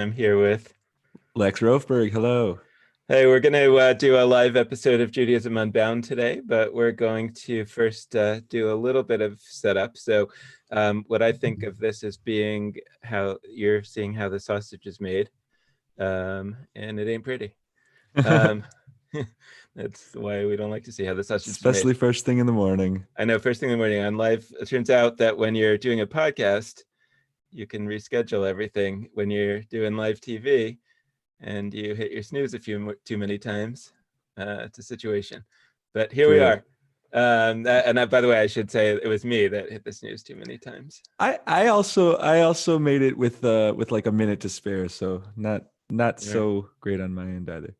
I'm here with. Lex Rofberg, hello. Hey, we're going to do a live episode of Judaism Unbound today, but we're going to first do a little bit of setup. So, what I think of this as being how you're seeing how the sausage is made, and it ain't pretty. Um, that's why we don't like to see how the sausage is made. Especially first thing in the morning. I know, first thing in the morning on live, it turns out that when you're doing a podcast, you can reschedule everything. When you're doing live TV, and you hit your snooze a few too many times, it's a situation. But here we True. are. By the way, I should say it was me that hit the snooze too many times. I also made it with like a minute to spare, so not All right. so great on my end either.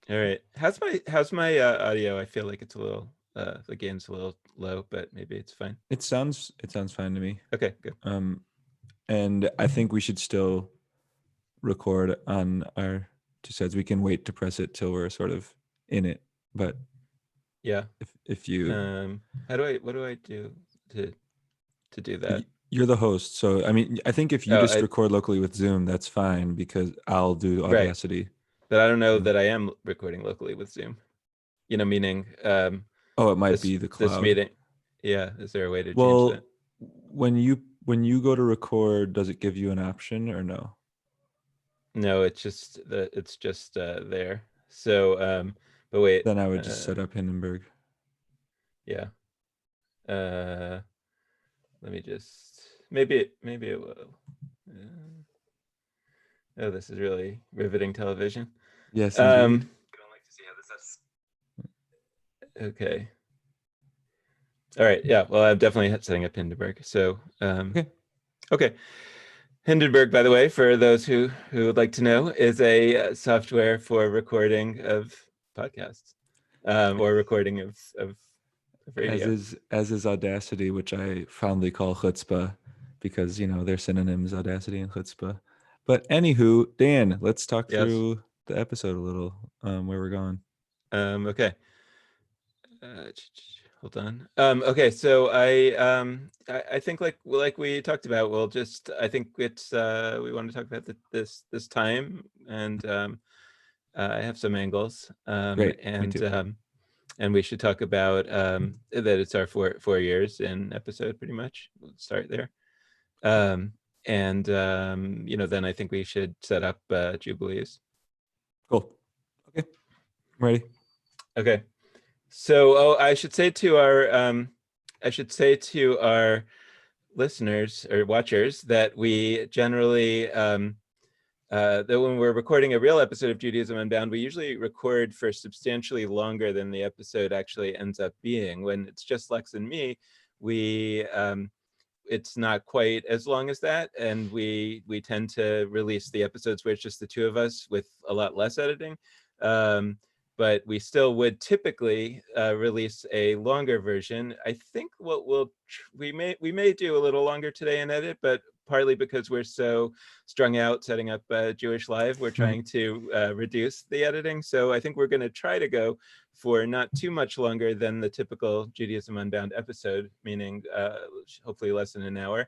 All right. How's my audio? I feel like it's a little the gain's a little low, but maybe it's fine. It sounds fine to me. Okay, good. And I think we should still record on our two sides. We can wait to press it till we're sort of in it. But Yeah. if you What do I do to do that? you're the host, so I mean, I think if you Oh, just I record locally with Zoom, that's fine because I'll do right. Audacity. But I don't know Um, that I am recording locally with Zoom. Meaning oh, it might this be the this cloud. meeting. Yeah, is there a way to change that? Well, when you go to record, does it give you an option or no? No, it's just there. So but wait, Then I would just set up Hindenburg. yeah. Uh Let me just maybe it will. Oh, this is really riveting television. Yes, indeed. I don't like to see how this is. Okay. All right. Yeah. Well, I'm definitely setting up Hindenburg. So Okay. okay. Hindenburg, by the way, for those who would like to know, is a software for recording of podcasts, or recording of As radio. is Audacity, which I fondly call chutzpah, because they're synonyms, Audacity and chutzpah. But anywho, Dan, let's talk Yes. through the episode a little, where we're going. Okay. Hold on. Okay. So I think like we talked about, we'll just I think it's we want to talk about this time, and I have some angles, Great, me too. and we should talk about that it's our 4 years in episode, pretty much. We'll start there. And then I think we should set up Jubilees. Cool. Okay, I'm ready. Okay. So, I should say to our listeners or watchers that we generally, that when we're recording a real episode of Judaism Unbound, we usually record for substantially longer than the episode actually ends up being. When it's just Lex and me, we it's not quite as long as that, and we tend to release the episodes where it's just the two of us with a lot less editing. But we still would typically release a longer version. I think we may do a little longer today in edit, but partly because we're so strung out setting up Jewish Live, we're trying to reduce the editing. So I think we're going to try to go for not too much longer than the typical Judaism Unbound episode, meaning hopefully less than an hour.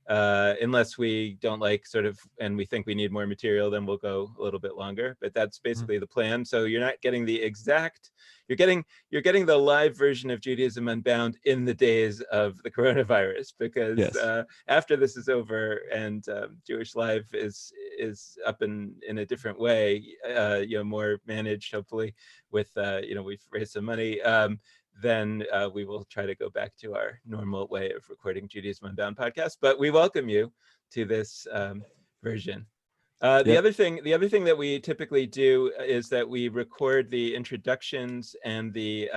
Unless we don't like sort of, and we think we need more material, then we'll go a little bit longer. But that's basically the plan. So you're not getting the exact, you're getting the live version of Judaism Unbound in the days of the coronavirus, because Yes. after this is over and Jewish Live is up in a different way, more managed, hopefully, with we've raised some money. Then we will try to go back to our normal way of recording Judaism Unbound podcast. But we welcome you to this version. The Yep. other thing that we typically do is that we record the introductions and the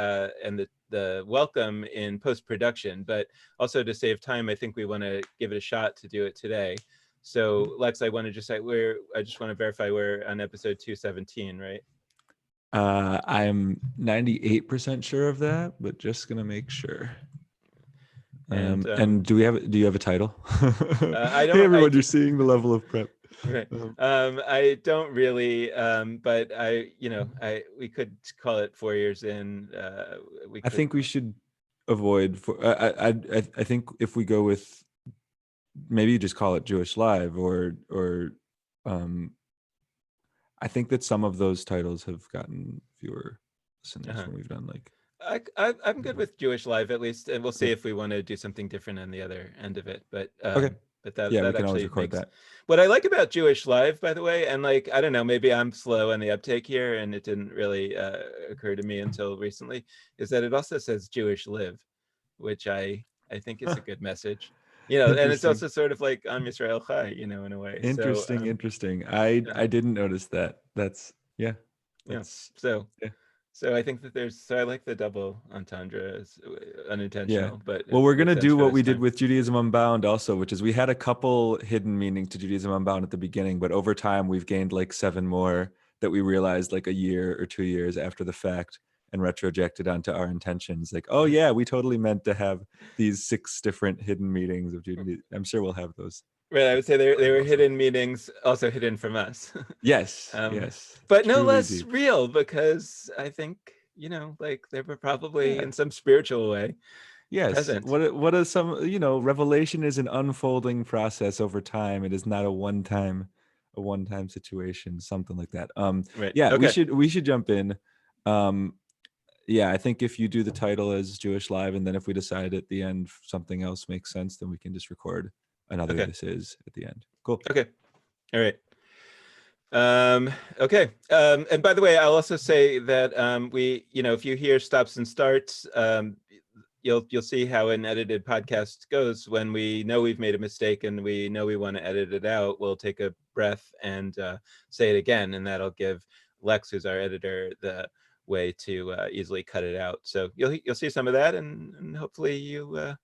welcome in post-production. But also, to save time, I think we want to give it a shot to do it today. So Lex, I just want to verify we're on episode 217, right? I'm 98% sure of that, but just gonna make sure. And And do you have a title? I Hey don't. everyone, you're seeing the level of prep. Right. Um, I don't really, but we could call it 4 years in. We I could. think we should avoid. I think if we go with maybe you just call it Jewish Live or I think that some of those titles have gotten fewer listeners when we've done like. I'm good with Jewish Live at least, and we'll see Yeah. if we want to do something different on the other end of it. But Okay. that Yeah, we that can always actually record makes that. what I like about Jewish Live, by the way, and like I don't know, maybe I'm slow on the uptake here, and it didn't really occur to me until recently, is that it also says Jewish Live, which I think is a good message. You know, and it's Interesting. also sort of like Am Yisrael Chai, you know, in a way. So Interesting. I yeah, I didn't notice that. That's yeah. that's So yeah. so I think that I like the double entendre as Yeah. unintentional, but Well, it we're makes gonna sense do for what this we did time. with Judaism Unbound also, which is we had a couple hidden meanings to Judaism Unbound at the beginning, but over time we've gained like 7 more that we realized like a year or 2 years after the fact and retrojected onto our intentions. Like, oh yeah, we totally meant to have these 6 different hidden meanings of Judaism. I'm sure we'll have those. Right, I would say they were Also. hidden meanings, also hidden from us. Yes, um, yes. but no Truly less deep. real, because I think, you know, like they were probably Yeah. in some spiritual way Yes. present. What are some, revelation is an unfolding process over time. It is not a one time situation, something like that. Right. Yeah, we Okay. should jump in. Um yeah, I think if you do the title as Jewish Live, and then if we decide at the end something else makes sense, then we can just record another Okay. This Is at the end. Cool. Okay. All right. Okay. And by the way, I'll also say that we, you know, if you hear stops and starts, you'll see how an edited podcast goes. When we know we've made a mistake and we know we want to edit it out, we'll take a breath and say it again, and that'll give Lex, who's our editor, the way to easily cut it out. So you'll see some of that, and hopefully you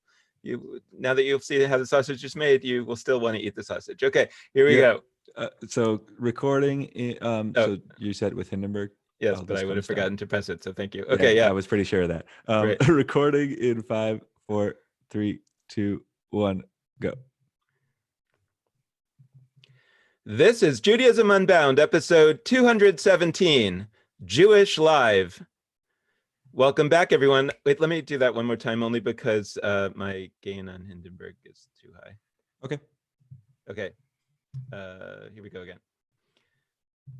now that you'll see how the sausage is made, you will still want to eat the sausage. Okay, here we Yep. go. So recording. Oh, So you said with Hindenburg. yes, I'll but I just would kind of have stop. forgotten to press it. So thank you. Yeah, Okay, yeah, I was pretty sure of that. great. Recording in 5, 4, 3, 2, 1, go. This is Judaism Unbound, episode 217, Jewish Live. Welcome back, everyone. Wait, let me do that one more time, only because my gain on Hindenburg is too high. Okay. Okay, here we go again.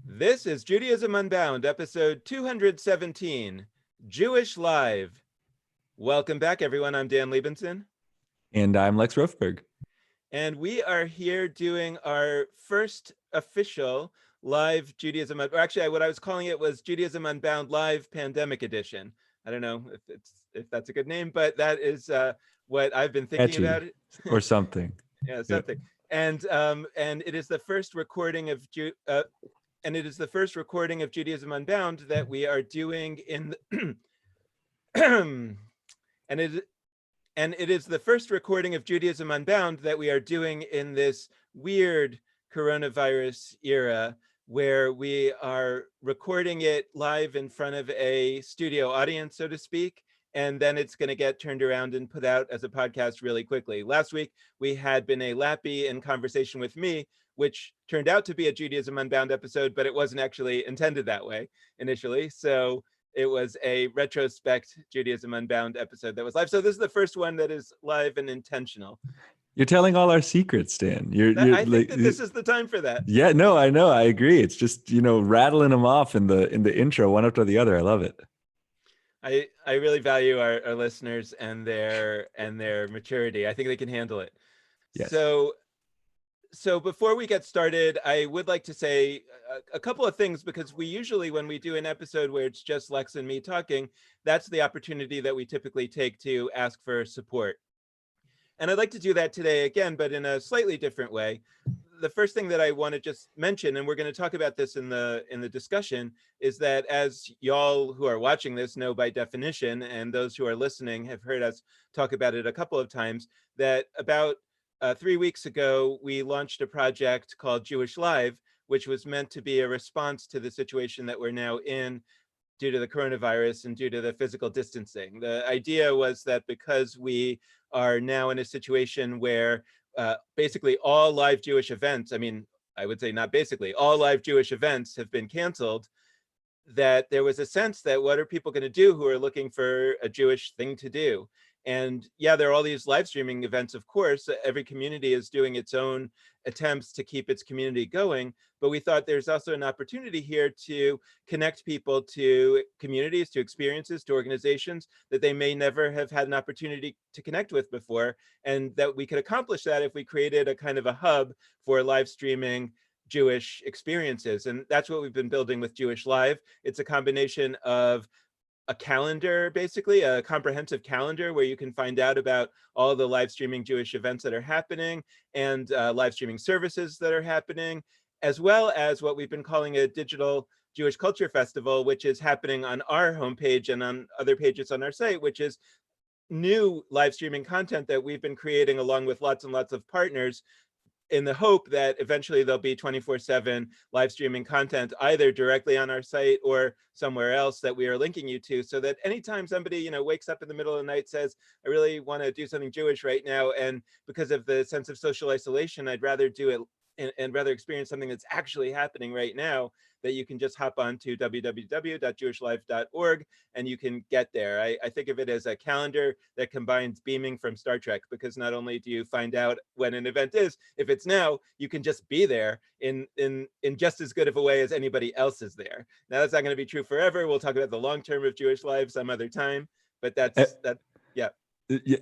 This is Judaism Unbound, episode 217, Jewish Live. Welcome back, everyone. I'm Dan Liebenson. And I'm Lex Rofberg. And we are here doing our first official live Judaism, or actually what I was calling it was Judaism Unbound Live Pandemic Edition. I don't know if that's a good name, but that is what I've been thinking Catchy about it. or something. Yeah, something. Yeah. And it is the first recording of Judaism Unbound that we are doing in the and it is the first recording of Judaism Unbound that we are doing in this weird coronavirus era, where we are recording it live in front of a studio audience, so to speak, and then it's going to get turned around and put out as a podcast really quickly. Last week, we had B'nai Lappi in conversation with me, which turned out to be a Judaism Unbound episode, but it wasn't actually intended that way initially. So it was a retrospect Judaism Unbound episode that was live. So this is the first one that is live and intentional. You're telling all our secrets, Dan. I think that this is the time for that. Yeah, no, I know. I agree. It's just, rattling them off in the intro, one after the other. I love it. I really value our listeners and their maturity. I think they can handle it. Yes. So before we get started, I would like to say a couple of things, because we usually, when we do an episode where it's just Lex and me talking, that's the opportunity that we typically take to ask for support. And I'd like to do that today again, but in a slightly different way. The first thing that I want to just mention, and we're going to talk about this in the discussion, is that as y'all who are watching this know by definition, and those who are listening have heard us talk about it a couple of times, that about 3 weeks ago, we launched a project called Jewish Live, which was meant to be a response to the situation that we're now in due to the coronavirus and due to the physical distancing. The idea was that because we are now in a situation where basically all live Jewish events, I mean, I would say not basically, all live Jewish events have been canceled, that there was a sense that what are people going to do who are looking for a Jewish thing to do? And yeah, there are all these live streaming events, of course. Every community is doing its own attempts to keep its community going. But we thought there's also an opportunity here to connect people to communities, to experiences, to organizations that they may never have had an opportunity to connect with before. And that we could accomplish that if we created a kind of a hub for live streaming Jewish experiences. And that's what we've been building with Jewish Live. It's a combination of a calendar, basically a comprehensive calendar where you can find out about all the live streaming Jewish events that are happening, and live streaming services that are happening, as well as what we've been calling a digital Jewish culture festival, which is happening on our homepage and on other pages on our site, which is new live streaming content that we've been creating along with lots and lots of partners, in the hope that eventually there'll be 24/7 live streaming content either directly on our site or somewhere else that we are linking you to, so that anytime somebody, wakes up in the middle of the night, says, I really want to do something Jewish right now, and because of the sense of social isolation, I'd rather do it and rather experience something that's actually happening right now, that you can just hop on to www.jewishlife.org and you can get there. I think of it as a calendar that combines beaming from Star Trek, because not only do you find out when an event is, if it's now, you can just be there in just as good of a way as anybody else is there. Now, that's not going to be true forever. We'll talk about the long term of Jewish Life some other time, but that's that. Yeah.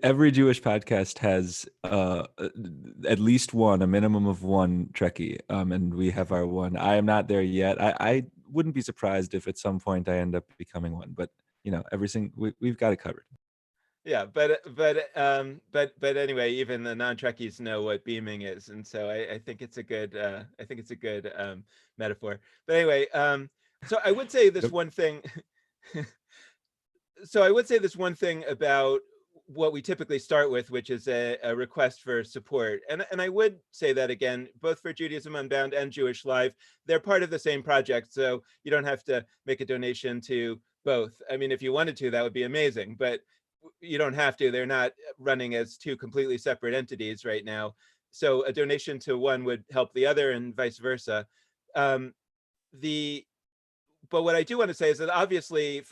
Every Jewish podcast has at least a minimum of one Trekkie, and we have our one. I am not there yet. I wouldn't be surprised if at some point I end up becoming one, but we've got it covered. Yeah, but anyway, even the non-Trekkies know what beaming is, and so I think it's a good metaphor. But anyway, so I would say this Yep. one thing. So I would say this one thing about what we typically start with, which is a request for support. And I would say that again, both for Judaism Unbound and Jewish Live, they're part of the same project. So you don't have to make a donation to both. I mean, if you wanted to, that would be amazing, but you don't have to. They're not running as two completely separate entities right now. So a donation to one would help the other and vice versa. Um, but what I do want to say is that obviously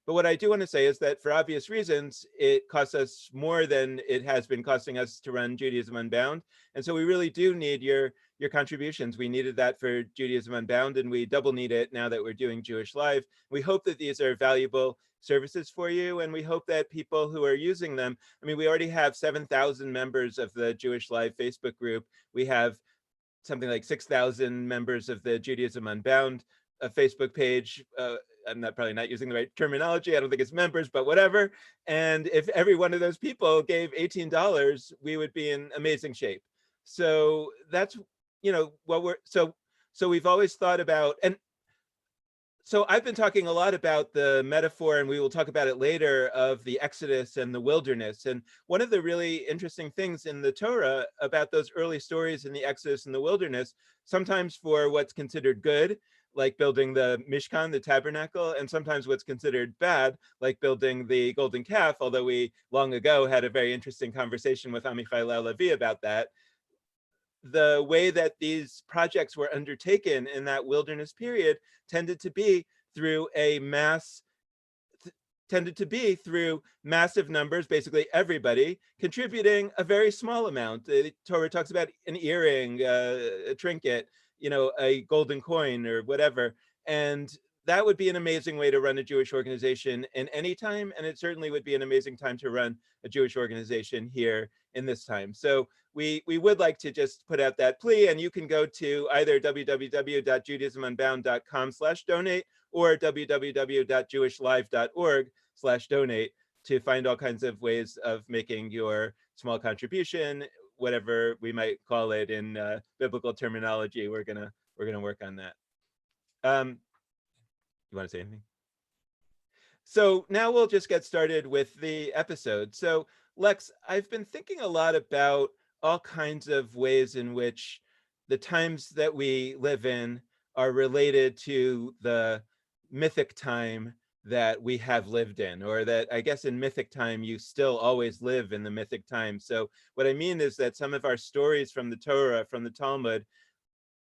but what I do want to say is that for obvious reasons, it costs us more than it has been costing us to run Judaism Unbound. And so we really do need your contributions. We needed that for Judaism Unbound, and we double need it now that we're doing Jewish Live. We hope that these are valuable services for you, and we hope that people who are using them, I mean, we already have 7,000 members of the Jewish Live Facebook group. We have something like 6,000 members of the Judaism Unbound Facebook page. I'm probably not using the right terminology. I don't think it's members, but whatever. And if every one of those people gave $18, we would be in amazing shape. So that's, what so we've always thought about, and so I've been talking a lot about the metaphor, and we will talk about it later, of the Exodus and the wilderness. And one of the really interesting things in the Torah about those early stories in the Exodus and the wilderness, sometimes for what's considered good, like building the Mishkan, the tabernacle, and sometimes what's considered bad, like building the golden calf, although we long ago had a very interesting conversation with Amichai Levi about that. The way that these projects were undertaken in that wilderness period tended to be through massive numbers, basically everybody contributing a very small amount. The Torah talks about an earring, a trinket, a golden coin or whatever. And that would be an amazing way to run a Jewish organization in any time. And it certainly would be an amazing time to run a Jewish organization here in this time. So we would like to just put out that plea, and you can go to either www.judaismunbound.com/donate or www.jewishlive.org/donate to find all kinds of ways of making your small contribution, whatever we might call it in biblical terminology. We're gonna work on that. You want to say anything? So now we'll just get started with the episode. So Lex, I've been thinking a lot about all kinds of ways in which the times that we live in are related to the mythic time that we have lived in, or that I guess in mythic time, you still always live in the mythic time. So what I mean is that some of our stories from the Torah, from the Talmud,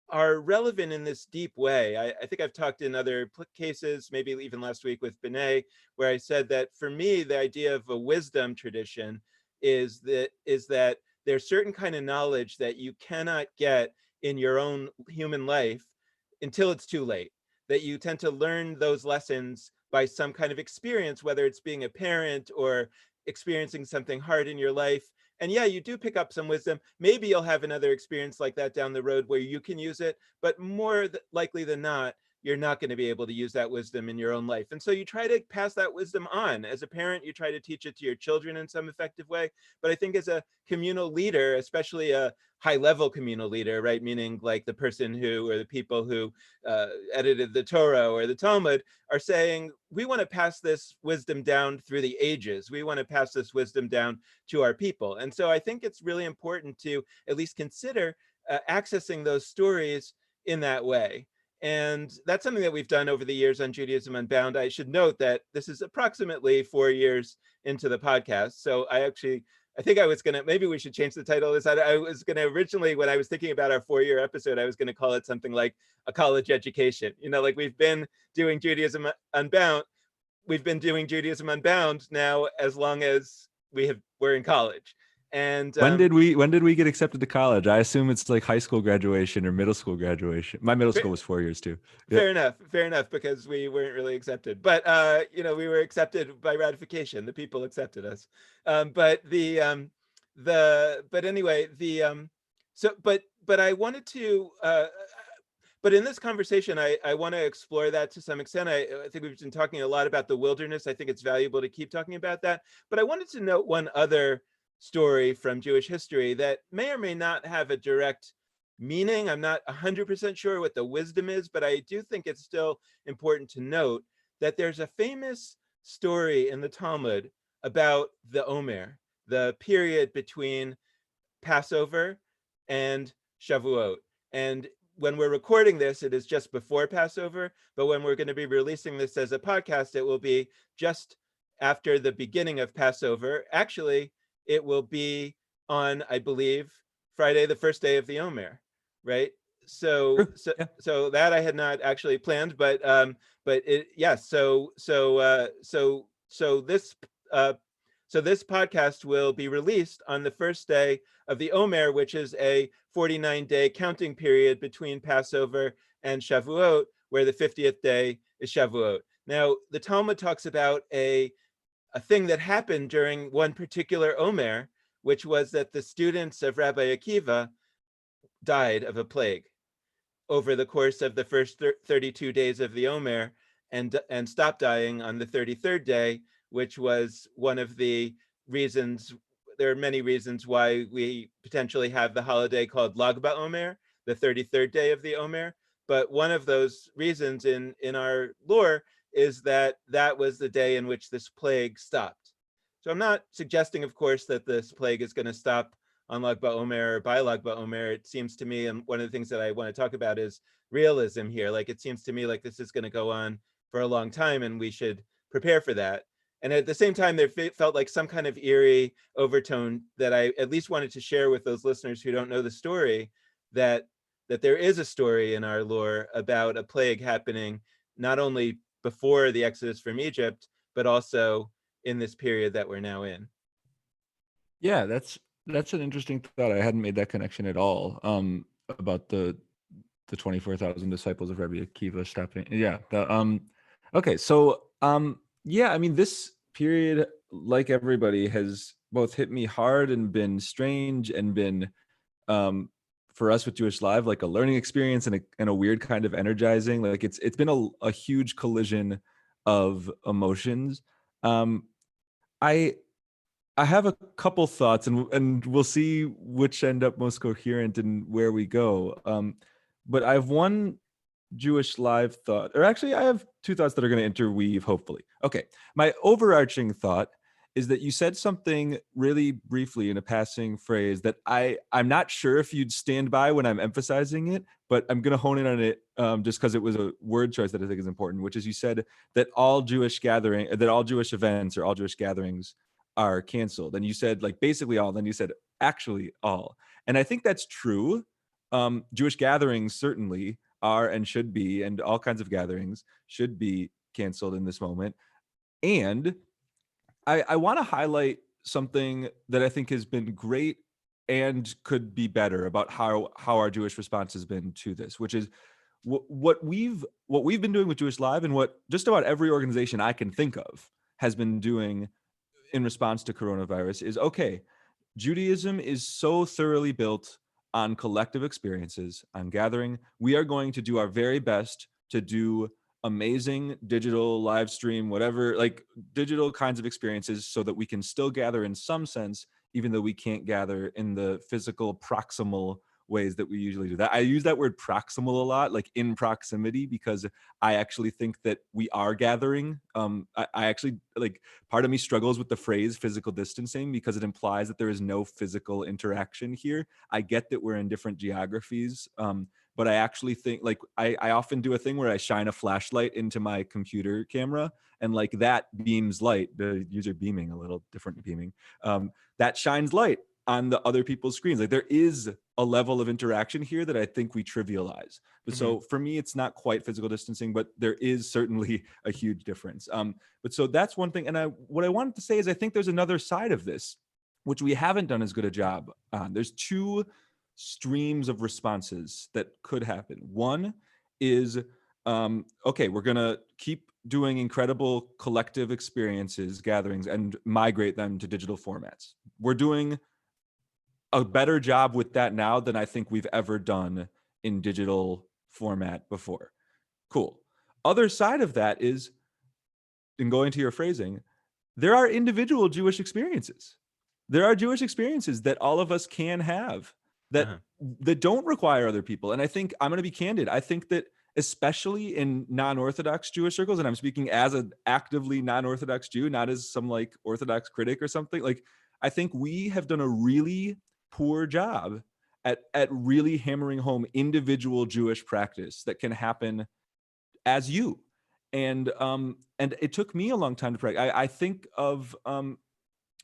are relevant in this deep way. I think I've talked in other cases, maybe even last week with Benet, where I said that for me, the idea of a wisdom tradition is that there's certain kind of knowledge that you cannot get in your own human life until it's too late. That you tend to learn those lessons by some kind of experience, whether it's being a parent or experiencing something hard in your life. And yeah, you do pick up some wisdom. Maybe you'll have another experience like that down the road where you can use it, but more likely than not, you're not going to be able to use that wisdom in your own life. And so you try to pass that wisdom on. As a parent, you try to teach it to your children in some effective way. But I think as a communal leader, especially a high level communal leader, right? Meaning like the person who, or the people who edited the Torah or the Talmud, are saying, we want to pass this wisdom down through the ages. We want to pass this wisdom down to our people. And so I think it's really important to at least consider accessing those stories in that way. And that's something that we've done over the years on Judaism Unbound. I should note that this is approximately 4 years into the podcast. So I think I was going to, maybe we should change the title of this. I was going to originally, when I was thinking about our 4-year episode, I was going to call it something like a college education. You know, like we've been doing Judaism Unbound. We've been doing Judaism Unbound now as long as we're in college. And When did we get accepted to college? I assume it's like high school graduation or middle school graduation. My middle school was 4 years too. Yeah. Fair enough, because we weren't really accepted. But we were accepted by ratification. The people accepted us. But anyway, but I wanted to. But in this conversation, I want to explore that to some extent. I think we've been talking a lot about the wilderness. I think it's valuable to keep talking about that. But I wanted to note one other story from Jewish history that may or may not have a direct meaning. I'm not 100% sure what the wisdom is, but I do think it's still important to note that there's a famous story in the Talmud about the Omer, the period between Passover and Shavuot. And when we're recording this, it is just before Passover, but when we're going to be releasing this as a podcast, it will be just after the beginning of Passover. Actually, it will be on, I believe, Friday, the first day of the Omer, right? So that I had not actually planned, but it, yes. So this podcast will be released on the first day of the Omer, which is a 49-day counting period between Passover and Shavuot, where the 50th day is Shavuot. Now, the Talmud talks about a thing that happened during one particular Omer, which was that the students of Rabbi Akiva died of a plague over the course of the first 32 days of the Omer, and stopped dying on the 33rd day, which was one of the reasons. There are many reasons why we potentially have the holiday called Lag BaOmer, the 33rd day of the Omer. But one of those reasons in our lore is that that was the day in which this plague stopped. So I'm not suggesting, of course, that this plague is going to stop on Lag BaOmer or by Lag BaOmer. It seems to me, and one of the things that I want to talk about is realism here. Like, it seems to me like this is going to go on for a long time, and we should prepare for that. And at the same time, there felt like some kind of eerie overtone that I at least wanted to share with those listeners who don't know the story, that there is a story in our lore about a plague happening not only before the Exodus from Egypt, but also in this period that we're now in. Yeah, that's an interesting thought. I hadn't made that connection at all. About the 24,000 disciples of Rabbi Akiva stopping. Yeah. Okay. So yeah, I mean, this period, like everybody, has both hit me hard and been strange, and been for us with Jewish Live, like a learning experience and a weird kind of energizing. Like it's been a huge collision of emotions. I have a couple thoughts, and we'll see which end up most coherent and where we go. But I have one Jewish Live thought, or actually I have two thoughts that are going to interweave, hopefully. Okay. My overarching thought is that you said something really briefly in a passing phrase that I'm not sure if you'd stand by when I'm emphasizing it, but I'm going to hone in on it just because it was a word choice that I think is important, which is you said that all Jewish events or all Jewish gatherings are canceled. And you said like basically all, then you said actually all. And I think that's true. Jewish gatherings certainly are and should be, and all kinds of gatherings should be canceled in this moment. And I want to highlight something that I think has been great and could be better about how our Jewish response has been to this, which is what we've been doing with Jewish Live, and what just about every organization I can think of has been doing in response to coronavirus is, okay, Judaism is so thoroughly built on collective experiences, on gathering. We are going to do our very best to do amazing digital live stream, whatever, like digital kinds of experiences, so that we can still gather in some sense, even though we can't gather in the physical proximal ways that we usually do that. I use that word proximal a lot, like in proximity, because I actually think that we are gathering. I actually, like, part of me struggles with the phrase physical distancing because it implies that there is no physical interaction here. I get that we're in different geographies, but I actually think, like, I often do a thing where I shine a flashlight into my computer camera, and like that beams light, the user beaming, a little different beaming, that shines light on the other people's screens. Like, there is a level of interaction here that I think we trivialize. But so for me, it's not quite physical distancing, but there is certainly a huge difference. But so that's one thing. And what I wanted to say is, I think there's another side of this, which we haven't done as good a job on. There's two streams of responses that could happen. One is, okay, we're going to keep doing incredible collective experiences, gatherings, and migrate them to digital formats. We're doing a better job with that now than I think we've ever done in digital format before. Cool. Other side of that is, in going to your phrasing, there are individual Jewish experiences. There are Jewish experiences that all of us can have that that don't require other people. And I think, I'm going to be candid, I think that especially in non-Orthodox Jewish circles, and I'm speaking as an actively non-Orthodox Jew, not as some like Orthodox critic or something, like, I think we have done a really poor job at really hammering home individual Jewish practice that can happen as you. And it took me a long time to practice. I think of,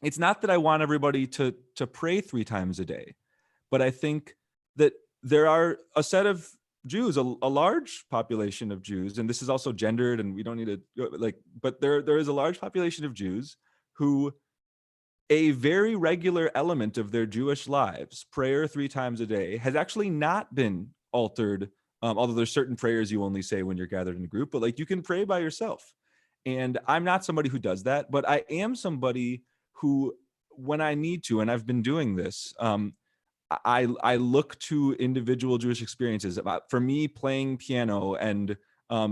it's not that I want everybody to pray 3 times a day, but I think that there are a set of Jews, a large population of Jews, and this is also gendered, and we don't need to, like, but there is a large population of Jews who, a very regular element of their Jewish lives, prayer 3 times a day, has actually not been altered. Although there's certain prayers you only say when you're gathered in a group, but like, you can pray by yourself. And I'm not somebody who does that, but I am somebody who, when I need to, and I've been doing this, I look to individual Jewish experiences. For me, playing piano, and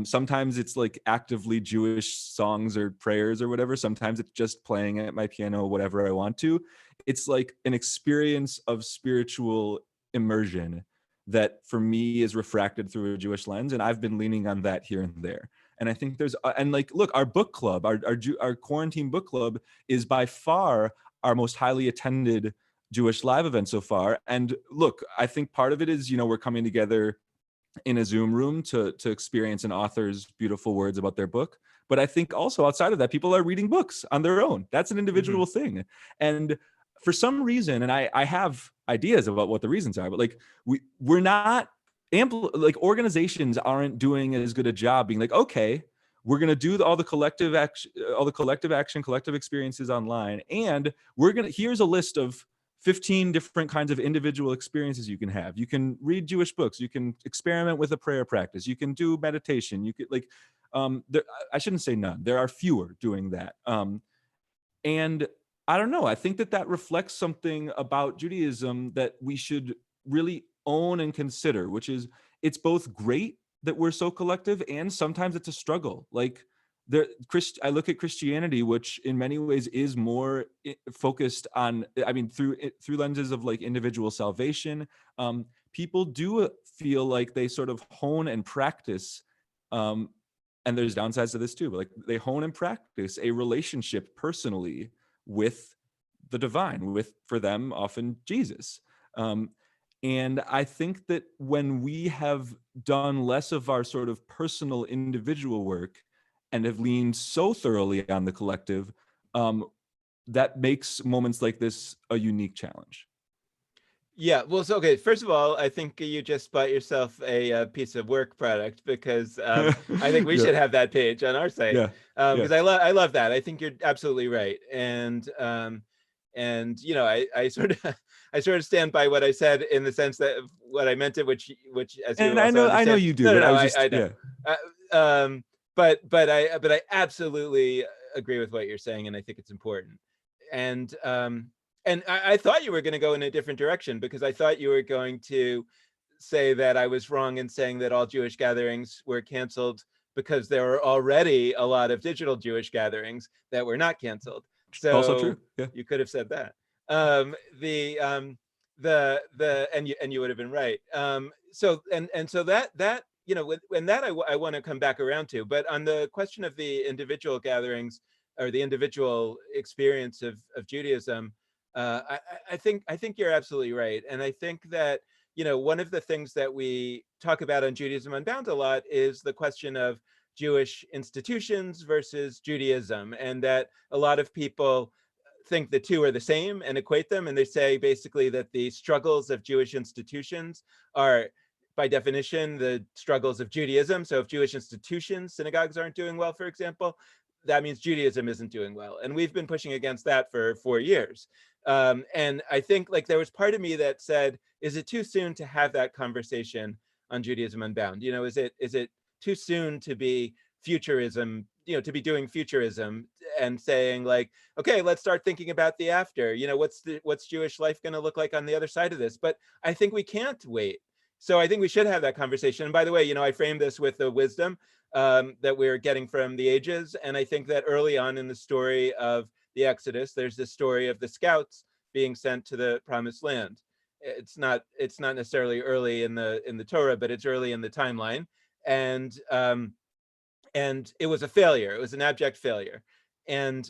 sometimes it's like actively Jewish songs or prayers or whatever. Sometimes it's just playing at my piano, whatever I want to. It's like an experience of spiritual immersion that for me is refracted through a Jewish lens. And I've been leaning on that here and there. And I think there's, and like, look, our book club, our quarantine book club is by far our most highly attended Jewish live event so far. And look, I think part of it is, we're coming together in a Zoom room to experience an author's beautiful words about their book. But I think also outside of that, people are reading books on their own. That's an individual thing. And for some reason, and I have ideas about what the reasons are, but like, we're not like, organizations aren't doing as good a job being like, okay, we're going to do all the collective action, collective experiences online. And here's a list of 15 different kinds of individual experiences you can have. You can read Jewish books. You can experiment with a prayer practice. You can do meditation. You could, like, I shouldn't say none. There are fewer doing that. And I don't know. I think that reflects something about Judaism that we should really own and consider, which is, it's both great that we're so collective, and sometimes it's a struggle. Like, I look at Christianity, which in many ways is more focused on, I mean, through lenses of like individual salvation. People do feel like they sort of hone and practice, and there's downsides to this too, but like, they hone and practice a relationship personally with the divine, with, for them, often Jesus. And I think that when we have done less of our sort of personal individual work and have leaned so thoroughly on the collective, that makes moments like this a unique challenge. Yeah, well, so okay. First of all, I think you just bought yourself a, piece of work product, because I think we Yeah, should have that page on our site, yeah, yeah. because I love that. I think you're absolutely right, and I sort of I sort of stand by what I said, in the sense that what I meant it, which as you And also I know understand. you do, No, no, but I no, was I just, I know. yeah. Uh, but I absolutely agree with what you're saying, and I think it's important. And I thought you were going to go in a different direction, because I thought you were going to say that I was wrong in saying that all Jewish gatherings were canceled, because there were already a lot of digital Jewish gatherings that were not canceled. Also true. So Yeah. you could have said that. The and you would have been right. So that when that I want to come back around to. But on the question of the individual gatherings, or the individual experience of Judaism, I think you're absolutely right, and I think that one of the things that we talk about on Judaism Unbound a lot is the question of Jewish institutions versus Judaism, and that a lot of people think the two are the same and equate them, and they say basically that the struggles of Jewish institutions are, by definition, the struggles of Judaism. So if Jewish institutions, synagogues, aren't doing well, for example, that means Judaism isn't doing well. And we've been pushing against that for 4 years. And I think, like, there was part of me that said, is it too soon to have that conversation on Judaism Unbound? Is it too soon to be futurism, to be doing futurism and saying, like, okay, let's start thinking about the after. What's Jewish life going to look like on the other side of this? But I think we can't wait. So I think we should have that conversation. And by the way, I framed this with the wisdom that we're getting from the ages. And I think that early on in the story of the Exodus, there's this story of the scouts being sent to the promised land. It's not necessarily early in the Torah, but it's early in the timeline. And it was a failure. It was an abject failure. And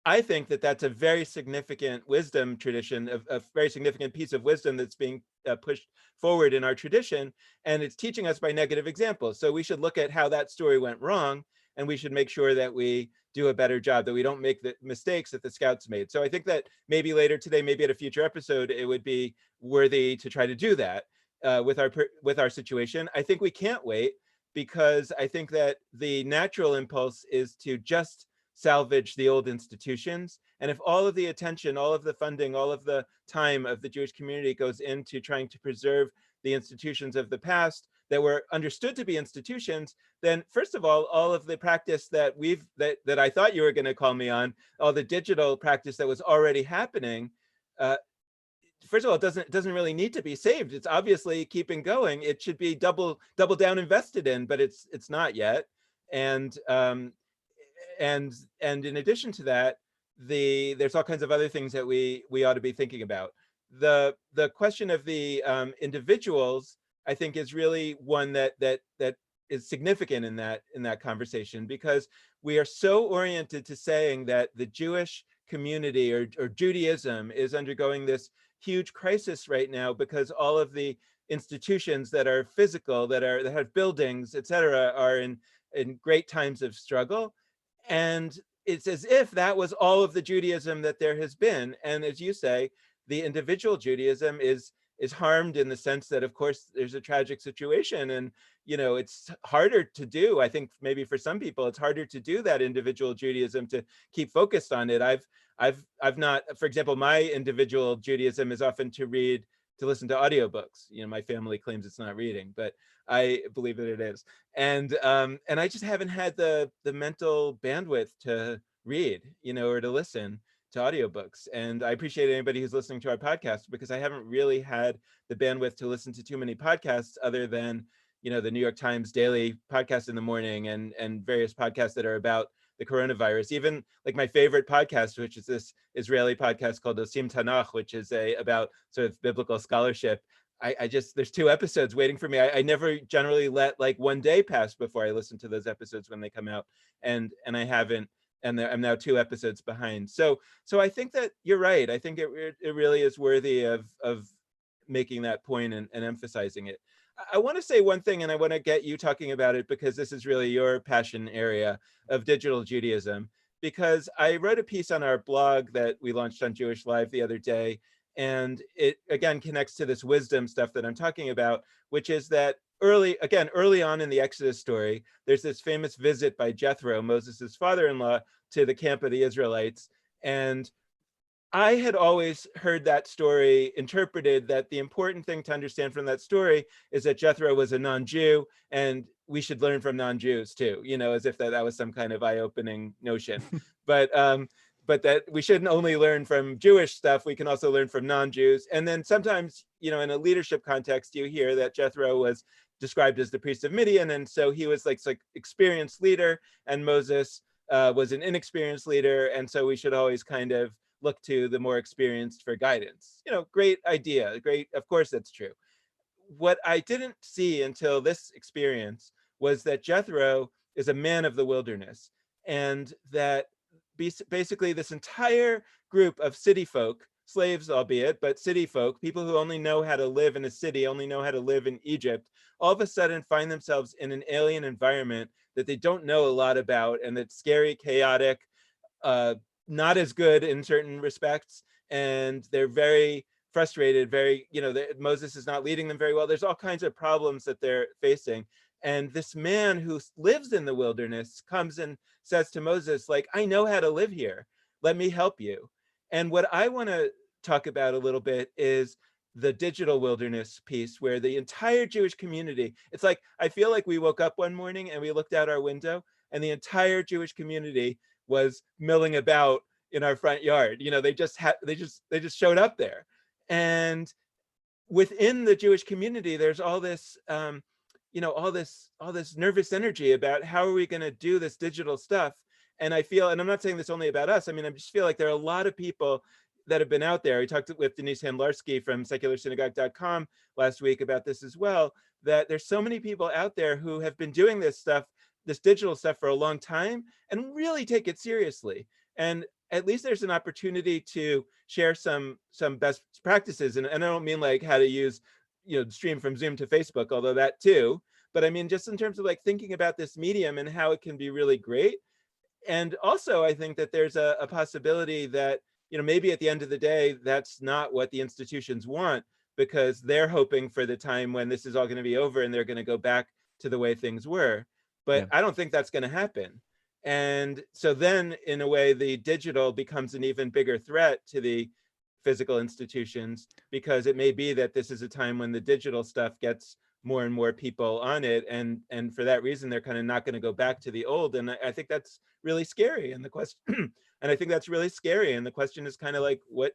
I think that that's a very significant wisdom tradition, a very significant piece of wisdom that's being pushed forward in our tradition, and it's teaching us by negative examples. So we should look at how that story went wrong, and we should make sure that we do a better job, that we don't make the mistakes that the scouts made. So I think that maybe later today, maybe at a future episode, it would be worthy to try to do that with our situation. I think we can't wait, because I think that the natural impulse is to just salvage the old institutions. And if all of the attention, all of the funding, all of the time of the Jewish community goes into trying to preserve the institutions of the past that were understood to be institutions, then first of all of the practice that I thought you were going to call me on, all the digital practice that was already happening, uh, first of all, it doesn't really need to be saved. It's obviously keeping going. It should be double down invested in, but it's not yet. And and in addition to that, there's all kinds of other things that we ought to be thinking about. The question of the individuals, I think, is really one that is significant in that conversation, because we are so oriented to saying that the Jewish community, or Judaism, is undergoing this huge crisis right now, because all of the institutions that are physical, that have buildings, etc., are in great times of struggle. And it's as if that was all of the Judaism that there has been. And as you say, the individual Judaism is harmed, in the sense that, of course, there's a tragic situation, and it's harder to do. I think maybe for some people it's harder to do that individual Judaism, to keep focused on it. I've not, for example, my individual Judaism is often to listen to audiobooks. My family claims it's not reading, but I believe that it is. And I just haven't had the mental bandwidth to read, or to listen to audiobooks. And I appreciate anybody who's listening to our podcast, because I haven't really had the bandwidth to listen to too many podcasts, other than the New York Times daily podcast in the morning, and various podcasts that are about the coronavirus. Even like my favorite podcast, which is this Israeli podcast called Osim Tanakh, which is about sort of biblical scholarship. I just, there's 2 episodes waiting for me. I never generally let like one day pass before I listen to those episodes when they come out, and I haven't, and I'm now 2 episodes behind. So I think that you're right. I think it really is worthy of making that point, and emphasizing it. I want to say one thing, and I want to get you talking about it, because this is really your passion area of digital Judaism. Because I wrote a piece on our blog that we launched on Jewish Live the other day, And it again connects to this wisdom stuff that I'm talking about, which is that early on in the Exodus story, there's this famous visit by Jethro, Moses' father-in-law, to the camp of the Israelites. And I had always heard that story interpreted that the important thing to understand from that story is that Jethro was a non-Jew and we should learn from non-Jews too, as if that was some kind of eye-opening notion. But that we shouldn't only learn from Jewish stuff, we can also learn from non-Jews. And then sometimes, in a leadership context, you hear that Jethro was described as the priest of Midian. And so he was like experienced leader, and Moses was an inexperienced leader. And so we should always kind of look to the more experienced for guidance. Great idea. Great. Of course, that's true. What I didn't see until this experience was that Jethro is a man of the wilderness, and that basically this entire group of city folk, slaves albeit, but city folk, people who only know how to live in a city, only know how to live in Egypt, all of a sudden find themselves in an alien environment that they don't know a lot about, and that's scary, chaotic, not as good in certain respects, and they're very frustrated, Moses is not leading them very well. There's all kinds of problems that they're facing. And this man who lives in the wilderness comes and says to Moses, like, I know how to live here. Let me help you. And what I want to talk about a little bit is the digital wilderness piece, where the entire Jewish community, it's like, I feel like we woke up one morning and we looked out our window and the entire Jewish community was milling about in our front yard. They just showed up there. And within the Jewish community, there's all this, all this nervous energy about how are we going to do this digital stuff. And I feel, and I'm not saying this only about us, I just feel like there are a lot of people that have been out there. We talked with Denise Handlarski from secularsynagogue.com last week about this as well, that there's so many people out there who have been doing this stuff, this digital stuff, for a long time and really take it seriously. And at least there's an opportunity to share some best practices. And I don't mean like how to use, stream from Zoom to Facebook, although that too, but I mean, just in terms of like thinking about this medium and how it can be really great. And also, I think that there's a possibility that, maybe at the end of the day, that's not what the institutions want, because they're hoping for the time when this is all going to be over and they're going to go back to the way things were. But I don't think that's going to happen. And so then, in a way, the digital becomes an even bigger threat to the physical institutions, because it may be that this is a time when the digital stuff gets more and more people on it, and for that reason they're kind of not going to go back to the old. And I think that's really scary. And the question and I think that's really scary, and the question is kind of like, what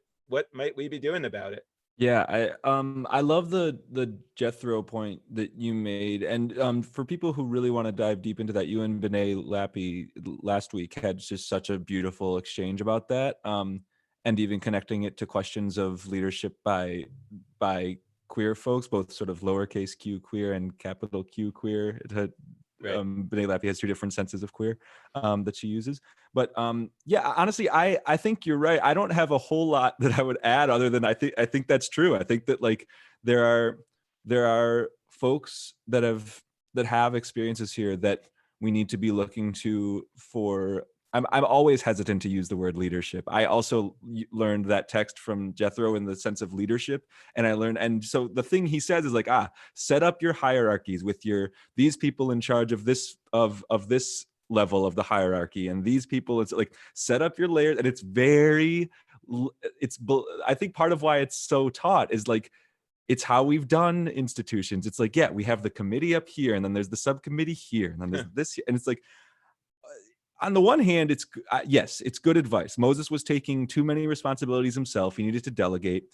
might we be doing about it? Yeah, I love the Jethro point that you made, and for people who really want to dive deep into that, you and B'nai Lappi last week had just such a beautiful exchange about that, and even connecting it to questions of leadership by queer folks, both sort of lowercase q queer and capital Q queer. Right. B'nai Lappi has two different senses of queer that she uses. But yeah, honestly, I think you're right. I don't have a whole lot that I would add other than I think that's true. I think that like there are folks that have experiences here that we need to be looking to for. I'm always hesitant to use the word leadership. I also learned that text from Jethro in the sense of leadership, and so the thing he says is like, set up your hierarchies with these people in charge of this level of the hierarchy, and these people, it's like, set up your layers. And I think part of why it's so taught is like, it's how we've done institutions. It's like, yeah, we have the committee up here, and then there's the subcommittee here, and then there's this here. And it's like, on the one hand, it's yes, it's good advice. Moses was taking too many responsibilities himself. He needed to delegate.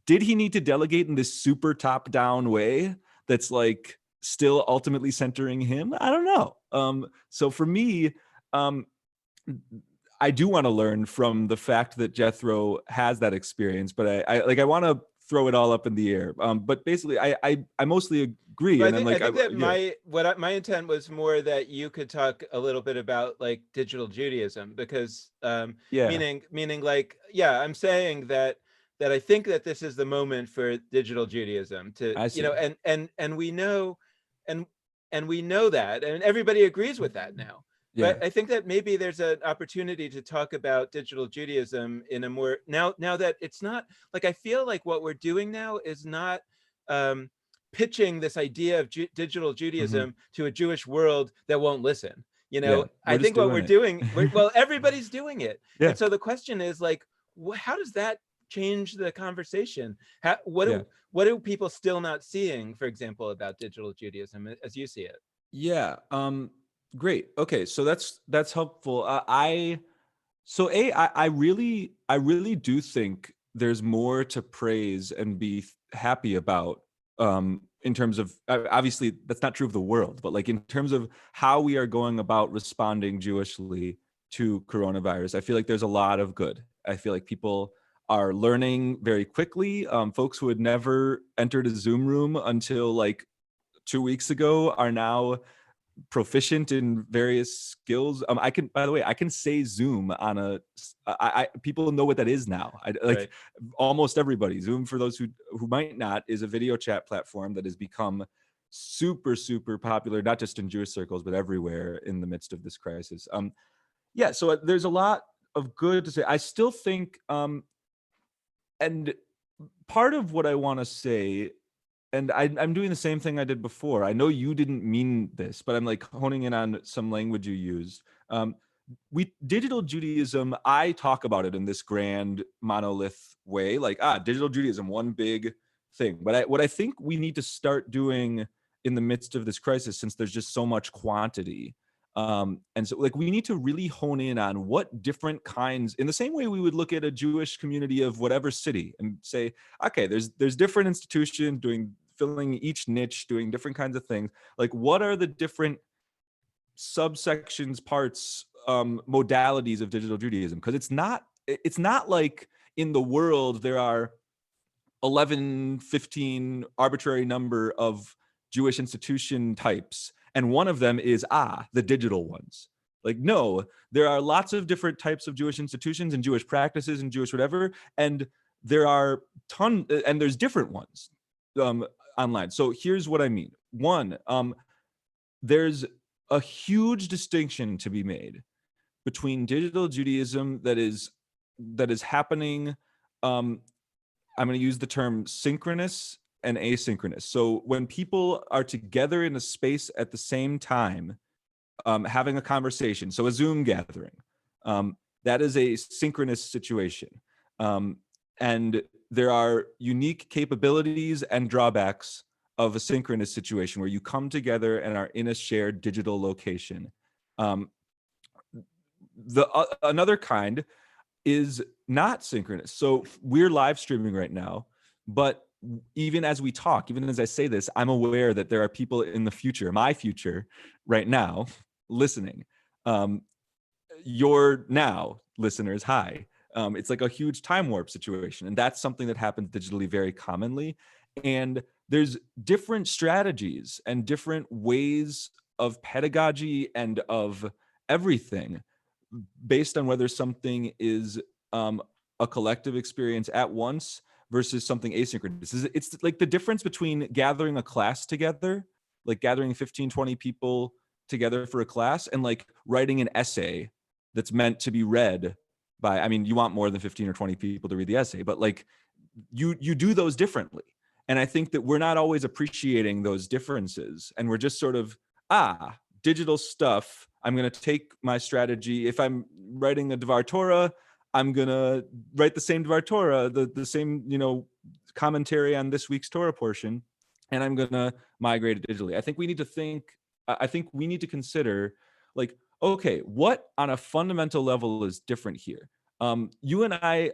Did he need to delegate in this super top-down way that's like still ultimately centering him? I don't know. So for me, I do want to learn from the fact that Jethro has that experience, but I want to throw it all up in the air. But basically, I mostly agree. But And I think that my intent was more that you could talk a little bit about like digital Judaism, because meaning like, yeah, I'm saying that I think that this is the moment for digital Judaism to, and we know, and we know that, and everybody agrees with that now. Yeah. But I think that maybe there's an opportunity to talk about digital Judaism in a more now that it's not like, I feel like what we're doing now is not um, pitching this idea of digital Hmm. Judaism to a Jewish world that won't listen. You Yeah. know, I We're just think what doing we're it. doing, well, everybody's doing it, Yeah. and so the question is like, how does that change the conversation? What Yeah. do people still not seeing, for example, about digital Judaism as you see it? Yeah. Great. Okay. So that's helpful. I really do think there's more to praise and be happy about, in terms of, obviously that's not true of the world, but like in terms of how we are going about responding Jewishly to coronavirus. I feel like there's a lot of good. I feel like people are learning very quickly. Folks who had never entered a Zoom room until like 2 weeks ago are now proficient in various skills. I can, by the way, I can say Zoom on people know what that is now. Like Right. almost everybody. Zoom, for those who might not, is a video chat platform that has become super, super popular, not just in Jewish circles, but everywhere in the midst of this crisis. Yeah, so there's a lot of good to say. I still think, and part of what I want to say, and I'm doing the same thing I did before. I know you didn't mean this, but I'm like honing in on some language you used. We digital Judaism, I talk about it in this grand monolith way, like digital Judaism, one big thing. But what I think we need to start doing in the midst of this crisis, since there's just so much quantity, and so like we need to really hone in on what different kinds, in the same way we would look at a Jewish community of whatever city and say, okay, there's different institutions doing, filling each niche, doing different kinds of things. Like what are the different subsections, parts, modalities of digital Judaism? Because it's not like in the world there are 11, 15 arbitrary number of Jewish institution types, and one of them is the digital ones. Like, no, there are lots of different types of Jewish institutions and Jewish practices and Jewish whatever, and there are and there's different ones um, online. So here's what I mean. One, there's a huge distinction to be made between digital Judaism that is happening. I'm going to use the term synchronous and asynchronous. So when people are together in a space at the same time, having a conversation, so a Zoom gathering, that is a synchronous situation. And there are unique capabilities and drawbacks of a synchronous situation where you come together and are in a shared digital location. Another kind is not synchronous. So we're live streaming right now, but even as we talk, even as I say this, I'm aware that there are people in the future, my future right now, listening. You're now, listeners, hi. It's like a huge time warp situation. And that's something that happens digitally very commonly. And there's different strategies and different ways of pedagogy and of everything based on whether something is a collective experience at once versus something asynchronous. It's like the difference between gathering a class together, like gathering 15, 20 people together for a class, and like writing an essay that's meant to be read by, I mean, you want more than 15 or 20 people to read the essay, but like you do those differently. And I think that we're not always appreciating those differences. And we're just sort of, digital stuff. I'm going to take my strategy. If I'm writing a Dvar Torah, I'm going to write the same Dvar Torah, the same, commentary on this week's Torah portion, and I'm going to migrate it digitally. I think we need to consider, like, okay, what on a fundamental level is different here? You and I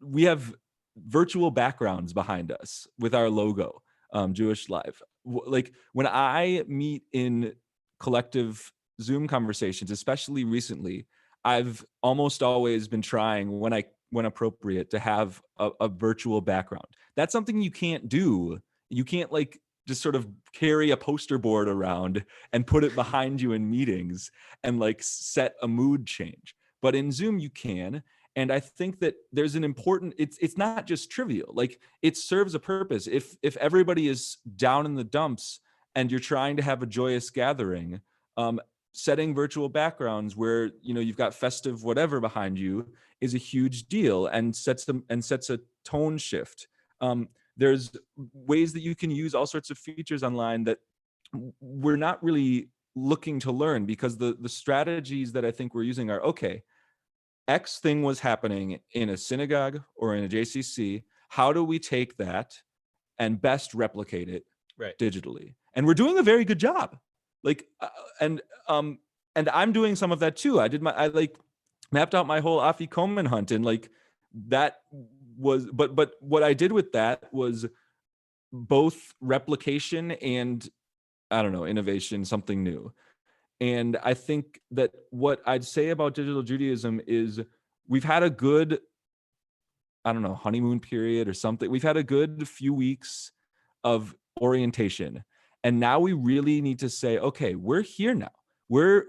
we have virtual backgrounds behind us with our logo, Jewish Live. Like when I meet in collective Zoom conversations, especially recently, I've almost always been trying, when appropriate, to have a virtual background. That's something you can't do. You can't like just sort of carry a poster board around and put it behind you in meetings and like set a mood change. But in Zoom you can. And I think that there's an important, it's not just trivial, like it serves a purpose. If everybody is down in the dumps and you're trying to have a joyous gathering, setting virtual backgrounds where, you know, you've got festive whatever behind you is a huge deal and sets a tone shift. There's ways that you can use all sorts of features online that we're not really looking to learn, because the strategies that I think we're using are, okay, X thing was happening in a synagogue or in a JCC. How do we take that and best replicate it Right. digitally? And we're doing a very good job. Like, and I'm doing some of that too. I like mapped out my whole Afikomen hunt, and like that was, but what I did with that was both replication and, I don't know, innovation, something new. And I think that what I'd say about digital Judaism is we've had a good, I don't know, honeymoon period or something. We've had a good few weeks of orientation. And now we really need to say, okay, we're here now. We're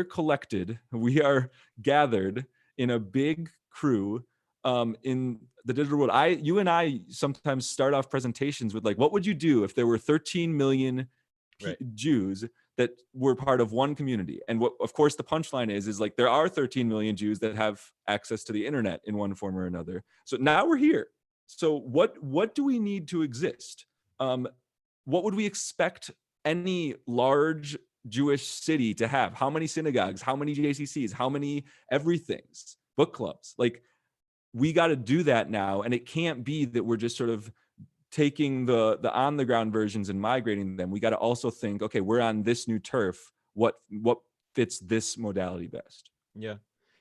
collected. We are gathered in a big crew in the digital world. You and I sometimes start off presentations with like, what would you do if there were 13 million Right. Jews that were part of one community? And what, of course, the punchline is like, there are 13 million Jews that have access to the internet in one form or another. So now we're here. So what do we need to exist? What would we expect any large Jewish city to have? How many synagogues? How many JCCs? How many everythings? Book clubs? Like, we got to do that now. And it can't be that we're just sort of taking the on the ground versions and migrating them. We got to also think, okay, we're on this new turf. What fits this modality best? Yeah.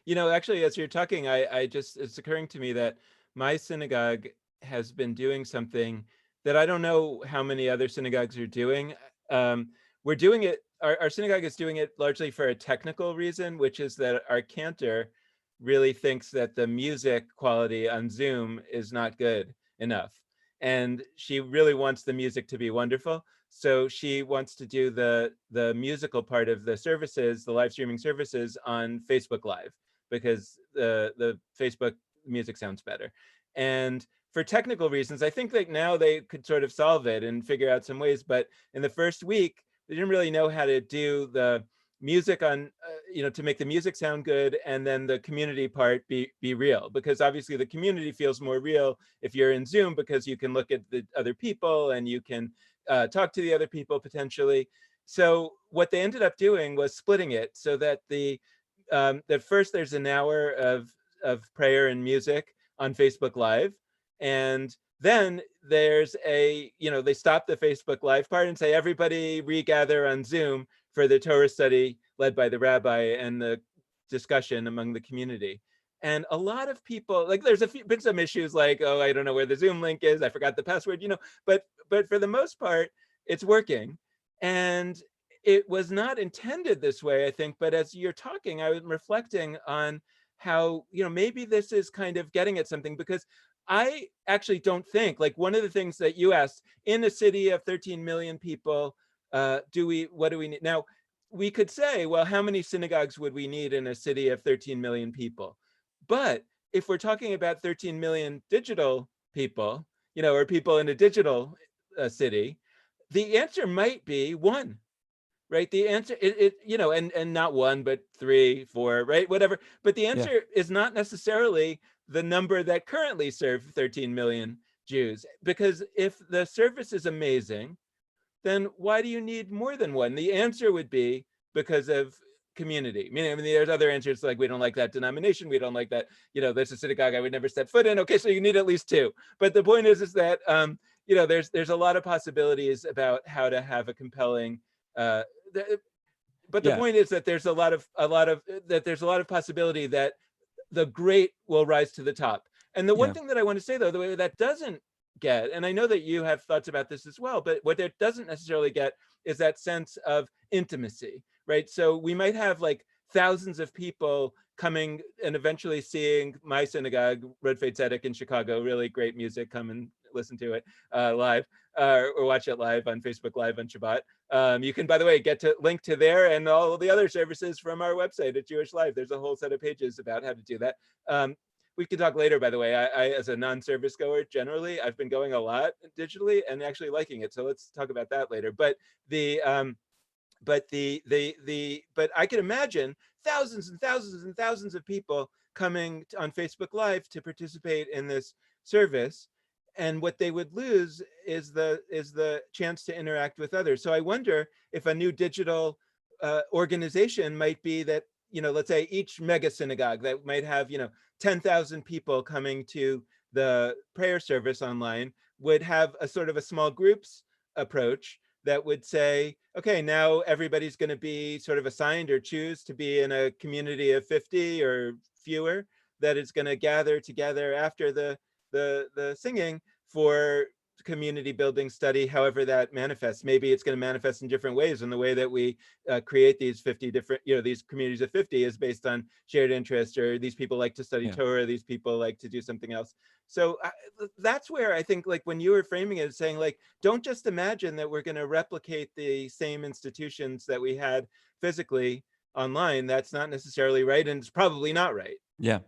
You know, actually, as you're talking, it's occurring to me that my synagogue has been doing something that I don't know how many other synagogues are doing. We're doing it, our synagogue is doing it largely for a technical reason, which is that our cantor really thinks that the music quality on Zoom is not good enough. And she really wants the music to be wonderful. So she wants to do the musical part of the services, the live streaming services, on Facebook Live, because the Facebook music sounds better. And for technical reasons, I think that now they could sort of solve it and figure out some ways. But in the first week, they didn't really know how to do the music on, to make the music sound good, and then the community part be real, because obviously the community feels more real if you're in Zoom, because you can look at the other people and you can talk to the other people potentially. So what they ended up doing was splitting it so that that first there's an hour of prayer and music on Facebook Live, and then there's they stop the Facebook Live part and say, everybody regather on Zoom for the Torah study led by the rabbi and the discussion among the community. And a lot of people, like, there's been some issues like, oh, I don't know where the Zoom link is, I forgot the password, but for the most part, it's working. And it was not intended this way, I think, but as you're talking, I was reflecting on how, maybe this is kind of getting at something, because I actually don't think, like, one of the things that you asked, in a city of 13 million people, what do we need? Now, we could say, well, how many synagogues would we need in a city of 13 million people? But if we're talking about 13 million digital people, or people in a digital city, the answer might be one, right? The answer, and not one, but 3, 4, right? Whatever. But the answer is not necessarily the number that currently serve 13 million Jews, because if the service is amazing, then why do you need more than one? The answer would be because of community. I mean, there's other answers like, we don't like that denomination, we don't like that, there's a synagogue I would never step foot in. Okay, so you need at least 2. But the point is that there's a lot of possibilities about how to have a compelling. But the point is that there's a lot of possibility that the great will rise to the top. And the one thing that I want to say, though, the way that doesn't get, and I know that you have thoughts about this as well, but what it doesn't necessarily get is that sense of intimacy, right? So we might have like thousands of people coming and eventually seeing my synagogue, Rodfei Tzedek in Chicago, really great music, come and listen to it live, or watch it live on Facebook Live on Shabbat. You can, by the way, get to link to there and all the other services from our website at Jewish Live. There's a whole set of pages about how to do that. We can talk later, by the way. I, as a non-service goer, generally, I've been going a lot digitally and actually liking it. So let's talk about that later. But but but I could imagine thousands and thousands and thousands of people coming on Facebook Live to participate in this service, and what they would lose is the chance to interact with others. So I wonder if a new digital organization might be that, let's say each mega synagogue that might have 10,000 people coming to the prayer service online would have a sort of a small groups approach that would say, okay, now everybody's going to be sort of assigned or choose to be in a community of 50 or fewer that is going to gather together after the singing for community building study, however that manifests. Maybe it's going to manifest in different ways, in the way that we create these 50 different, these communities of 50 is based on shared interest, or these people like to study Yeah. Torah, these people like to do something else. So that's where I think, like, when you were framing it, saying like, don't just imagine that we're going to replicate the same institutions that we had physically online. That's not necessarily right, and it's probably not right. Yeah.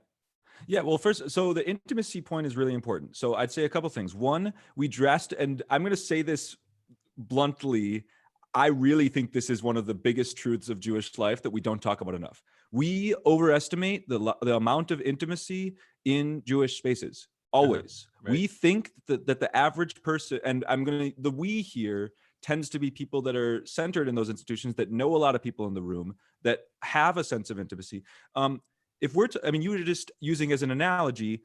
Yeah, well, first, so the intimacy point is really important. So I'd say a couple things. One, we dressed, and I'm going to say this bluntly, I really think this is one of the biggest truths of Jewish life that we don't talk about enough. We overestimate the amount of intimacy in Jewish spaces, always. Right. We think that the average person, and the we here tends to be people that are centered in those institutions, that know a lot of people in the room, that have a sense of intimacy. If we're you were just using as an analogy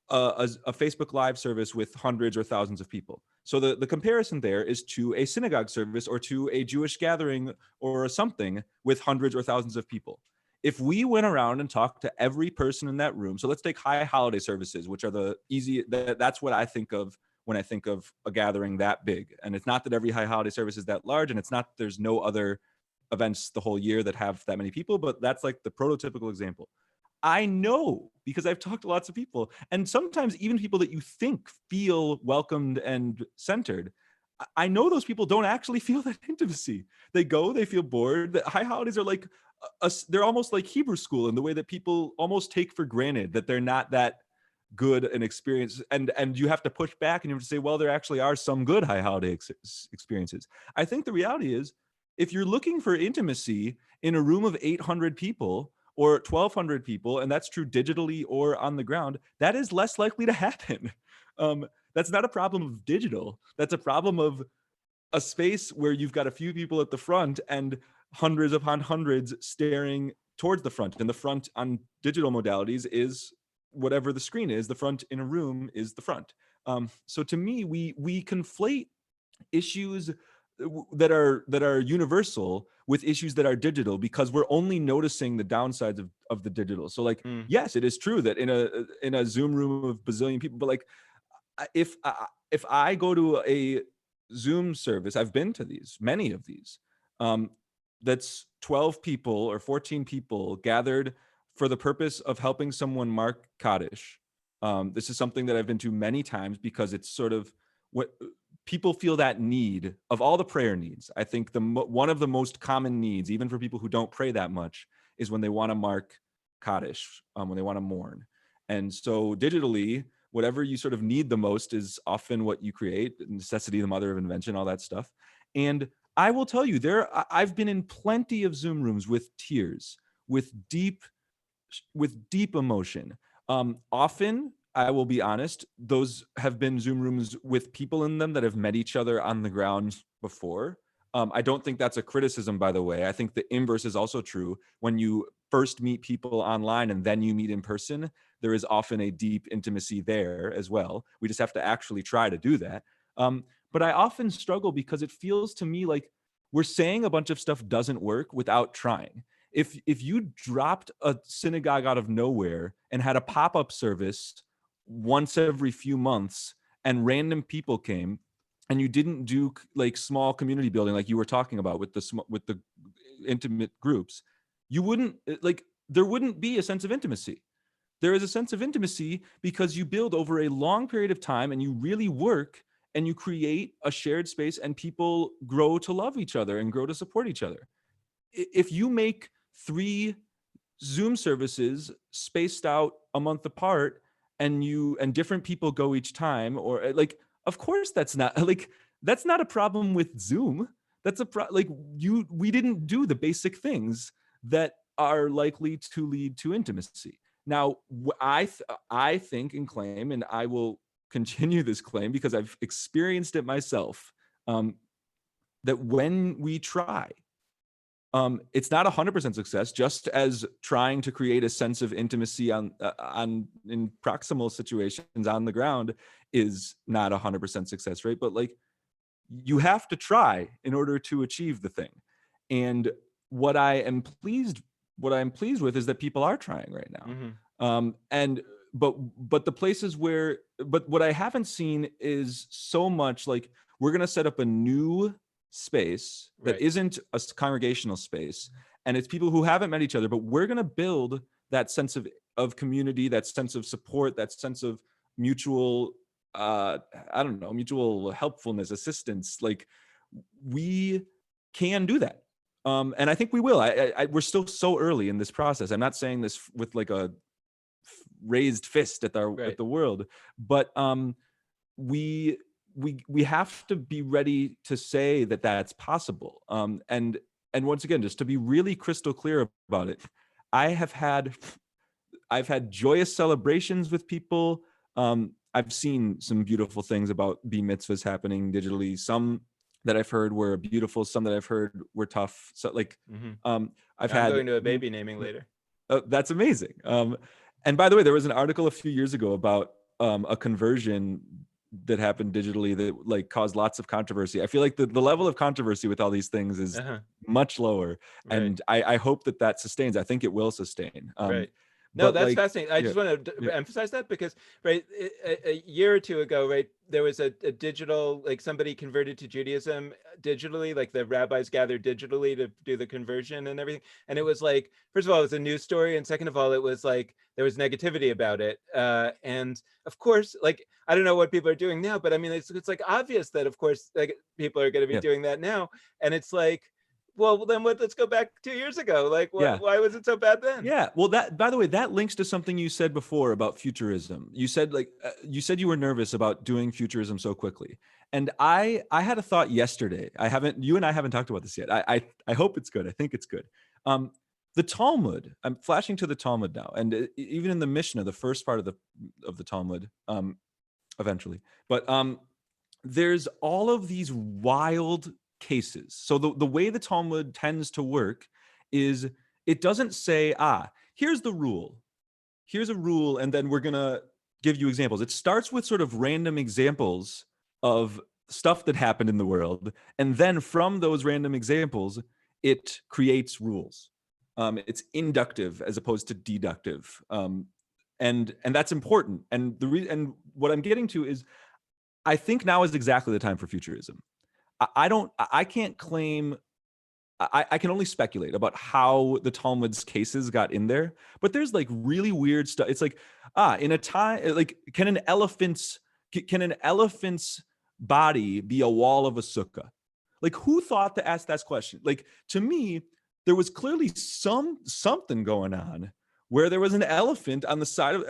a Facebook Live service with hundreds or thousands of people. So the comparison there is to a synagogue service or to a Jewish gathering or something with hundreds or thousands of people. If we went around and talked to every person in that room, so let's take high holiday services, which are that's what I think of when I think of a gathering that big. And it's not that every high holiday service is that large, and it's not that there's no other events the whole year that have that many people, but that's like the prototypical example. I know, because I've talked to lots of people, and sometimes even people that you think feel welcomed and centered. I know those people don't actually feel that intimacy. They go, they feel bored. The high holidays are like, they're almost like Hebrew school in the way that people almost take for granted that they're not that good an experience. And you have to push back and you have to say, well, there actually are some good high holiday experiences. I think the reality is, if you're looking for intimacy in a room of 800 people, or 1,200 people, and that's true digitally or on the ground, that is less likely to happen. That's not a problem of digital. That's a problem of a space where you've got a few people at the front and hundreds upon hundreds staring towards the front. And the front on digital modalities is whatever the screen is. The front in a room is the front. So to me, we conflate issues that are universal with issues that are digital, because we're only noticing the downsides of the digital. So like, yes, it is true that in a Zoom room of bazillion people, but like, if I go to a Zoom service, I've been to many of these, that's 12 people or 14 people gathered for the purpose of helping someone mark Kaddish. This is something that I've been to many times, because it's sort of what people feel, that need of all the prayer needs. I think one of the most common needs, even for people who don't pray that much, is when they want to mark Kaddish, when they want to mourn. And so digitally, whatever you sort of need the most is often what you create. Necessity, the mother of invention, all that stuff. And I will tell you, I've been in plenty of Zoom rooms with tears, with deep emotion. Often, I will be honest, those have been Zoom rooms with people in them that have met each other on the ground before. I don't think that's a criticism, by the way. I think the inverse is also true. When you first meet people online and then you meet in person, there is often a deep intimacy there as well. We just have to actually try to do that. But I often struggle, because it feels to me like we're saying a bunch of stuff doesn't work without trying. If you dropped a synagogue out of nowhere and had a pop-up service once every few months and random people came, and you didn't do like small community building like you were talking about with the intimate groups, you wouldn't there wouldn't be a sense of intimacy. There is a sense of intimacy because you build over a long period of time, and you really work, and you create a shared space, and people grow to love each other and grow to support each other. If you make 3 Zoom services spaced out a month apart, and different people go each time, or like, of course that's not a problem with Zoom. That's like we didn't do the basic things that are likely to lead to intimacy. Now, I think and claim, and I will continue this claim because I've experienced it myself, that when we try, it's not 100% success, just as trying to create a sense of intimacy on in proximal situations on the ground is not 100% success rate, but like you have to try in order to achieve the thing. And what I'm pleased with is that people are trying right now. And but the places where, but what I haven't seen is so much like we're going to set up a new space that isn't a congregational space, and it's people who haven't met each other, but we're going to build that sense of community, that sense of support, that sense of mutual mutual helpfulness, assistance. Like we can do that. And I think we will. We're still so early in this process. I'm not saying this with like a raised fist at the world, but we have to be ready to say that that's possible. And once again, just to be really crystal clear about it, I've had joyous celebrations with people. I've seen some beautiful things about bar mitzvahs happening digitally. Some that I've heard were beautiful, some that I've heard were tough. So like, I'm going to a baby naming later. That's amazing. And by the way, there was an article a few years ago about a conversion that happened digitally that like caused lots of controversy. I feel like the level of controversy with all these things is much lower. And I hope that sustains. I think it will sustain. No, that's fascinating. I just want to emphasize that because, a year or two ago, there was a digital, like somebody converted to Judaism digitally, like the rabbis gathered digitally to do the conversion and everything. And it was like, first of all, it was a news story. And second of all, it was like, there was negativity about it. And of course, like, I don't know what people are doing now, but I mean, it's like obvious that of course, like people are going to be doing that now. And it's like, well, then let's go back 2 years ago. Like, why was it so bad then? Yeah. Well, that, by the way, that links to something you said before about futurism. You said you were nervous about doing futurism so quickly. And I had a thought yesterday. You and I haven't talked about this yet. I hope it's good. I think it's good. The Talmud, I'm flashing to the Talmud now. And even in the Mishnah, the first part of the Talmud, eventually, but there's all of these wild cases. So the way the Talmud tends to work is it doesn't say, here's the rule. Here's a rule, and then we're going to give you examples. It starts with sort of random examples of stuff that happened in the world. And then from those random examples, it creates rules. It's inductive as opposed to deductive. And that's important. And and what I'm getting to is I think now is exactly the time for futurism. I can't claim, I can only speculate about how the Talmud's cases got in there, but there's like really weird stuff. It's like, in a time, like, can an elephant's body be a wall of a sukkah? Like, who thought to ask that question? Like, to me, there was clearly something going on where there was an elephant on the side of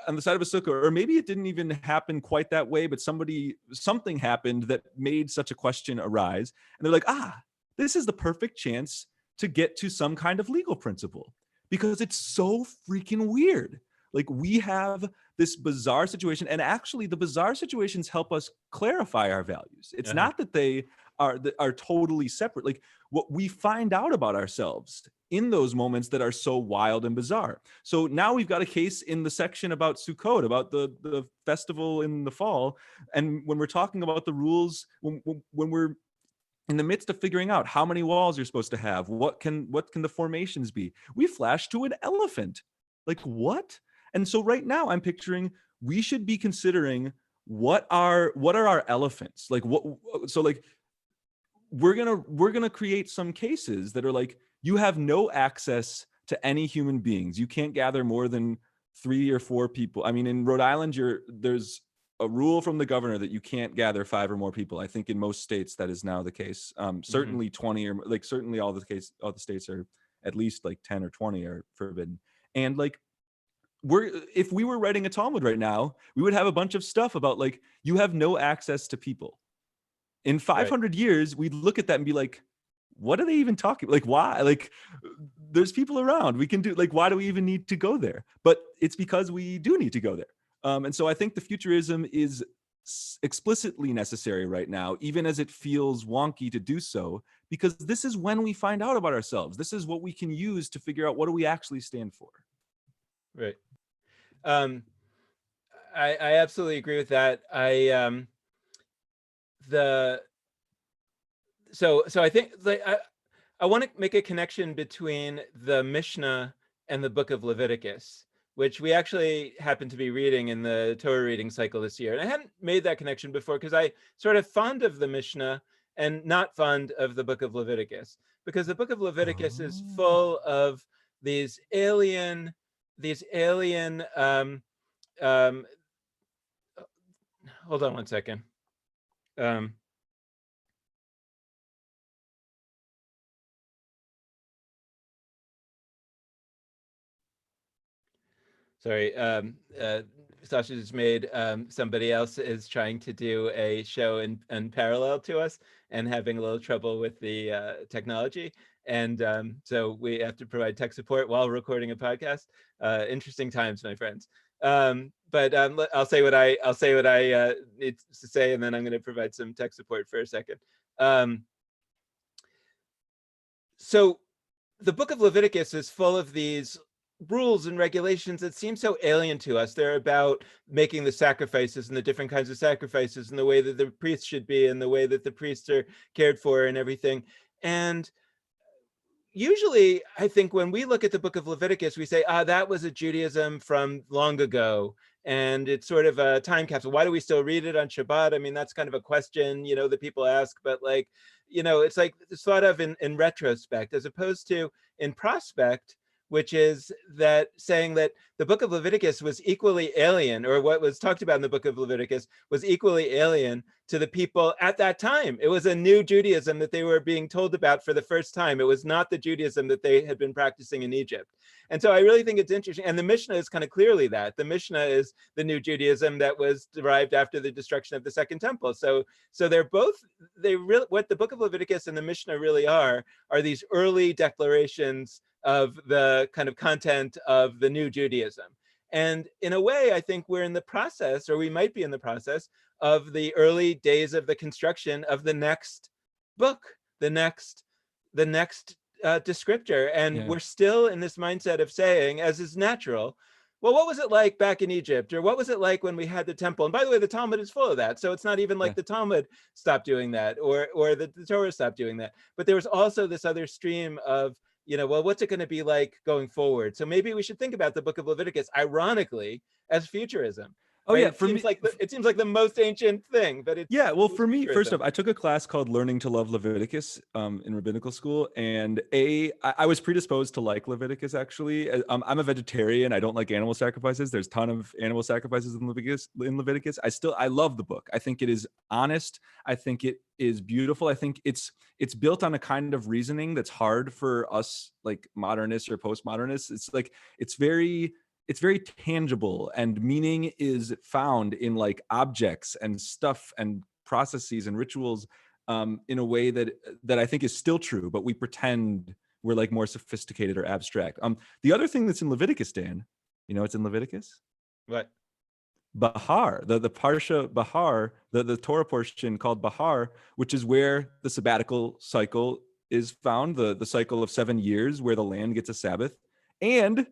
on the side of a sukkah, or maybe it didn't even happen quite that way, but something happened that made such a question arise. And they're like, this is the perfect chance to get to some kind of legal principle because it's so freaking weird. Like, we have this bizarre situation, and actually the bizarre situations help us clarify our values. It's not that they are totally separate. Like, what we find out about ourselves in those moments that are so wild and bizarre. So now we've got a case in the section about Sukkot, about the festival in the fall. And when we're talking about the rules, when we're in the midst of figuring out how many walls you're supposed to have, what can the formations be, we flash to an elephant. Like, what? And so right now I'm picturing we should be considering what are our elephants? Like, we're gonna create some cases that are like, you have no access to any human beings. You can't gather more than 3 or 4 people. I mean, in Rhode Island, there's a rule from the governor that you can't gather 5 or more people. I think in most states that is now the case. Certainly 20, or like certainly all the states are at least like 10 or 20 are forbidden. And like, if we were writing a Talmud right now, we would have a bunch of stuff about like, you have no access to people. In 500 years, we'd look at that and be like, what are they even talking? Like, why? Like, there's people around. We can do, like, why do we even need to go there? But it's because we do need to go there. And so I think the futurism is explicitly necessary right now, even as it feels wonky to do so, because this is when we find out about ourselves. This is what we can use to figure out what do we actually stand for. Right. I absolutely agree with that. So I think like I want to make a connection between the Mishnah and the book of Leviticus, which we actually happen to be reading in the Torah reading cycle this year. And I hadn't made that connection before because I sort of fond of the Mishnah and not fond of the book of Leviticus, because the book of Leviticus is full of these alien hold on one second. Sorry, Sasha just made somebody else is trying to do a show in parallel to us and having a little trouble with the technology. And so we have to provide tech support while recording a podcast. Interesting times, my friends. But I'll say what I need to say, and then I'm going to provide some tech support for a second. So the book of Leviticus is full of these rules and regulations that seem so alien to us. They're about making the sacrifices and the different kinds of sacrifices and the way that the priests should be and the way that the priests are cared for and everything. And usually, I think when we look at the book of Leviticus, we say, that was a Judaism from long ago. And it's sort of a time capsule. Why do we still read it on Shabbat? I mean, that's kind of a question, that people ask, but like, it's like it's thought of in retrospect as opposed to in prospect, which is that saying that the book of Leviticus was equally alien, or what was talked about in the book of Leviticus was equally alien to the people at that time. It was a new Judaism that they were being told about for the first time. It was not the Judaism that they had been practicing in Egypt. And so I really think it's interesting. And the Mishnah is kind of clearly that. The Mishnah is the new Judaism that was derived after the destruction of the Second Temple. So they're both, what the book of Leviticus and the Mishnah really are these early declarations of the kind of content of the new Judaism. And in a way, I think we're in the process, or we might be in the process, of the early days of the construction of the next book, the next descriptor. And we're still in this mindset of saying, as is natural, well, what was it like back in Egypt? Or what was it like when we had the temple? And by the way, the Talmud is full of that. So it's not even like the Talmud stopped doing that, or the Torah stopped doing that. But there was also this other stream of, well, what's it going to be like going forward? So maybe we should think about the book of Leviticus, ironically, as futurism. Oh, right? yeah. It seems like the most ancient thing, but it's for me, first off, I took a class called Learning to Love Leviticus in rabbinical school, and I was predisposed to like Leviticus. Actually, I'm a vegetarian. I don't like animal sacrifices. There's a ton of animal sacrifices in Leviticus. I love the book. I think it is honest. I think it is beautiful. I think it's built on a kind of reasoning that's hard for us, like modernists or postmodernists. It's very tangible, and meaning is found in like objects and stuff and processes and rituals in a way that I think is still true, but we pretend we're like more sophisticated or abstract. The other thing that's in Leviticus, Dan, it's in Leviticus? What? Bahar, the Parsha Bahar, the Torah portion called Bahar, which is where the sabbatical cycle is found, the cycle of 7 years where the land gets a Sabbath. And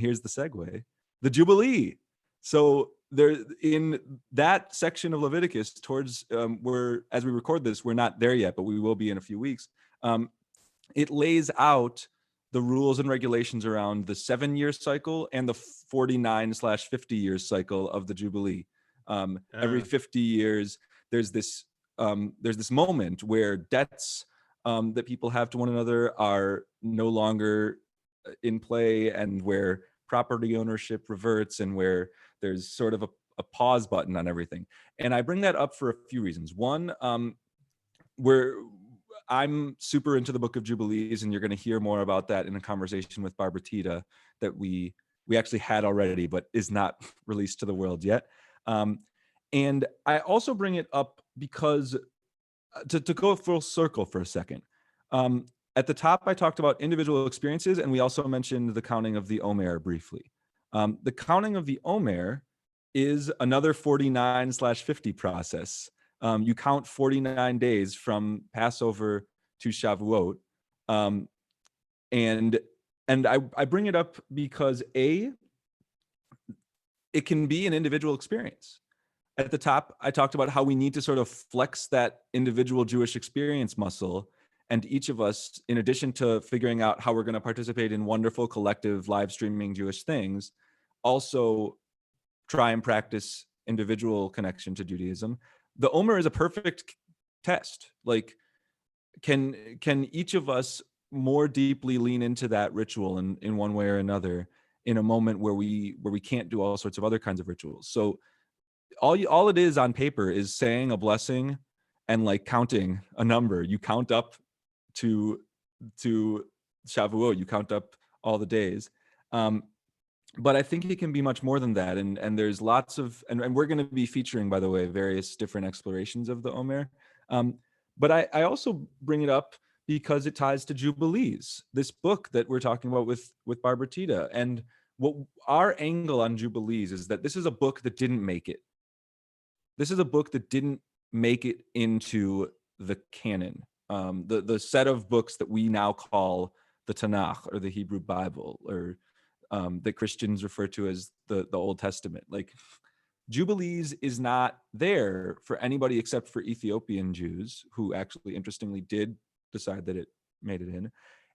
here's the segue, the Jubilee. So there, in that section of Leviticus, towards where, as we record this, we're not there yet, but we will be in a few weeks. It lays out the rules and regulations around the 7-year cycle and the 49/50 years cycle of the Jubilee. Every 50 years, there's this moment where debts that people have to one another are no longer in play, and where property ownership reverts, and where there's sort of a pause button on everything. And I bring that up for a few reasons. One, where I'm super into the Book of Jubilees, and you're going to hear more about that in a conversation with Barbara Tita that we actually had already, but is not released to the world yet. And I also bring it up because to go full circle for a second. At the top, I talked about individual experiences, and we also mentioned the counting of the Omer briefly. The counting of the Omer is another 49/50 process. You count 49 days from Passover to Shavuot. And I bring it up because it can be an individual experience. At the top, I talked about how we need to sort of flex that individual Jewish experience muscle. And each of us, in addition to figuring out how we're going to participate in wonderful collective live streaming Jewish things, also try and practice individual connection to Judaism. The Omer is a perfect test. Like, can each of us more deeply lean into that ritual in one way or another in a moment where we can't do all sorts of other kinds of rituals? So all it is on paper is saying a blessing and like counting a number. You count up to Shavuot, you count up all the days. But I think it can be much more than that. And there's lots of, and we're going to be featuring, by the way, various different explorations of the Omer. But I also bring it up because it ties to Jubilees, this book that we're talking about with Barbara Tita. And what our angle on Jubilees is that this is a book that didn't make it. This is a book that didn't make it into the canon, the set of books that we now call the Tanakh or the Hebrew Bible, or that Christians refer to as the Old Testament. Like, Jubilees is not there for anybody except for Ethiopian Jews, who actually, interestingly, did decide that it made it in.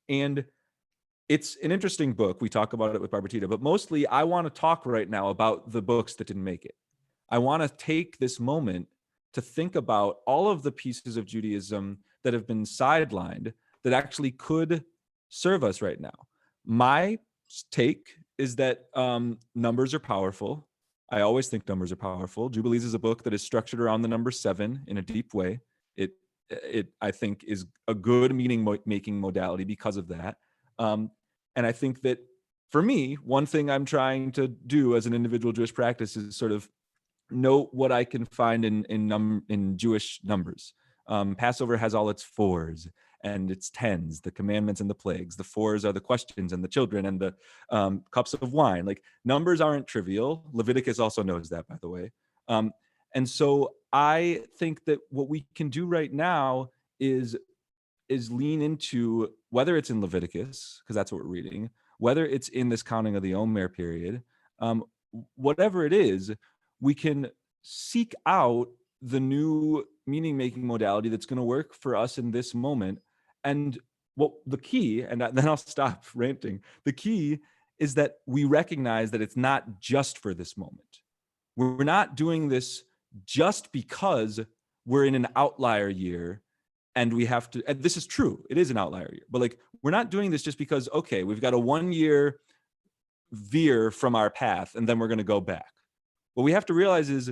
And it's an interesting book. We talk about it with Barbara Tita, but mostly I want to talk right now about the books that didn't make it. I want to take this moment to think about all of the pieces of Judaism that have been sidelined that actually could serve us right now. My take is that numbers are powerful. I always think numbers are powerful. Jubilees is a book that is structured around the number 7 in a deep way. It I think is a good meaning-making modality because of that. And I think that for me, one thing I'm trying to do as an individual Jewish practice is sort of note what I can find in Jewish numbers. Passover has all its 4s and its 10s, the commandments and the plagues. The 4s are the questions and the children and the cups of wine. Like, numbers aren't trivial. Leviticus also knows that, by the way. And so I think that what we can do right now is lean into, whether it's in Leviticus, because that's what we're reading, whether it's in this counting of the Omer period, whatever it is, we can seek out the new meaning-making modality that's going to work for us in this moment. And what the key, and then I'll stop ranting, the key is that we recognize that it's not just for this moment. We're not doing this just because we're in an outlier year and we have to, and this is true, it is an outlier year, but like, we're not doing this just because, okay, we've got a 1-year veer from our path and then we're going to go back. What we have to realize is